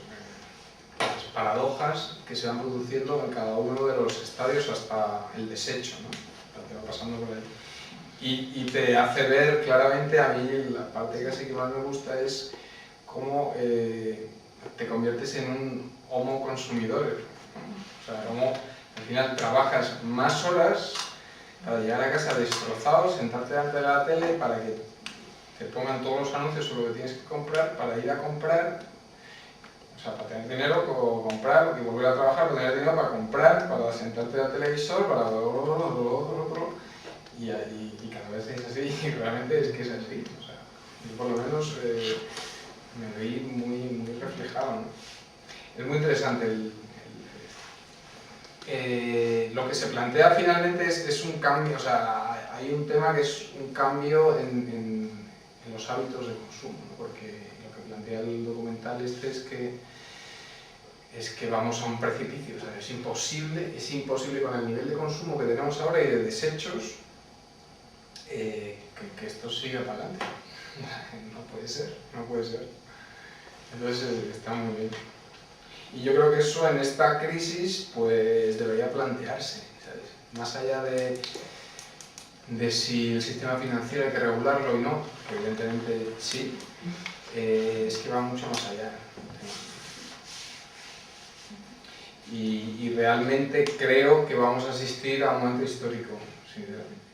las paradojas que se van produciendo en cada uno de los estadios hasta el desecho, ¿no? Te va pasando por ahí. Y te hace ver claramente, a mí la parte que sí que más me gusta es cómo te conviertes en un homo consumidor, ¿no? O sea, cómo al final trabajas más horas para llegar a casa destrozado, sentarte delante de la tele para que te pongan todos los anuncios sobre lo que tienes que comprar, para ir a comprar, o sea, para tener dinero, comprar y volver a trabajar, para tener dinero para comprar, para sentarte al televisor, para y cada vez es así, y realmente es que es así. O sea, yo por lo menos me veí muy reflejado, ¿no? Es muy interesante lo que se plantea finalmente es un cambio, o sea, hay un tema que es un cambio en los hábitos de consumo, ¿no? Porque lo que plantea el documental es que vamos a un precipicio, o sea, es imposible con el nivel de consumo que tenemos ahora y de desechos que esto siga para adelante. No puede ser. Entonces está muy bien. Y yo creo que eso en esta crisis pues debería plantearse, ¿sabes? Más allá de si el sistema financiero hay que regularlo y no, que evidentemente sí, es que va mucho más allá. Y realmente creo que vamos a asistir a un momento histórico, sinceramente.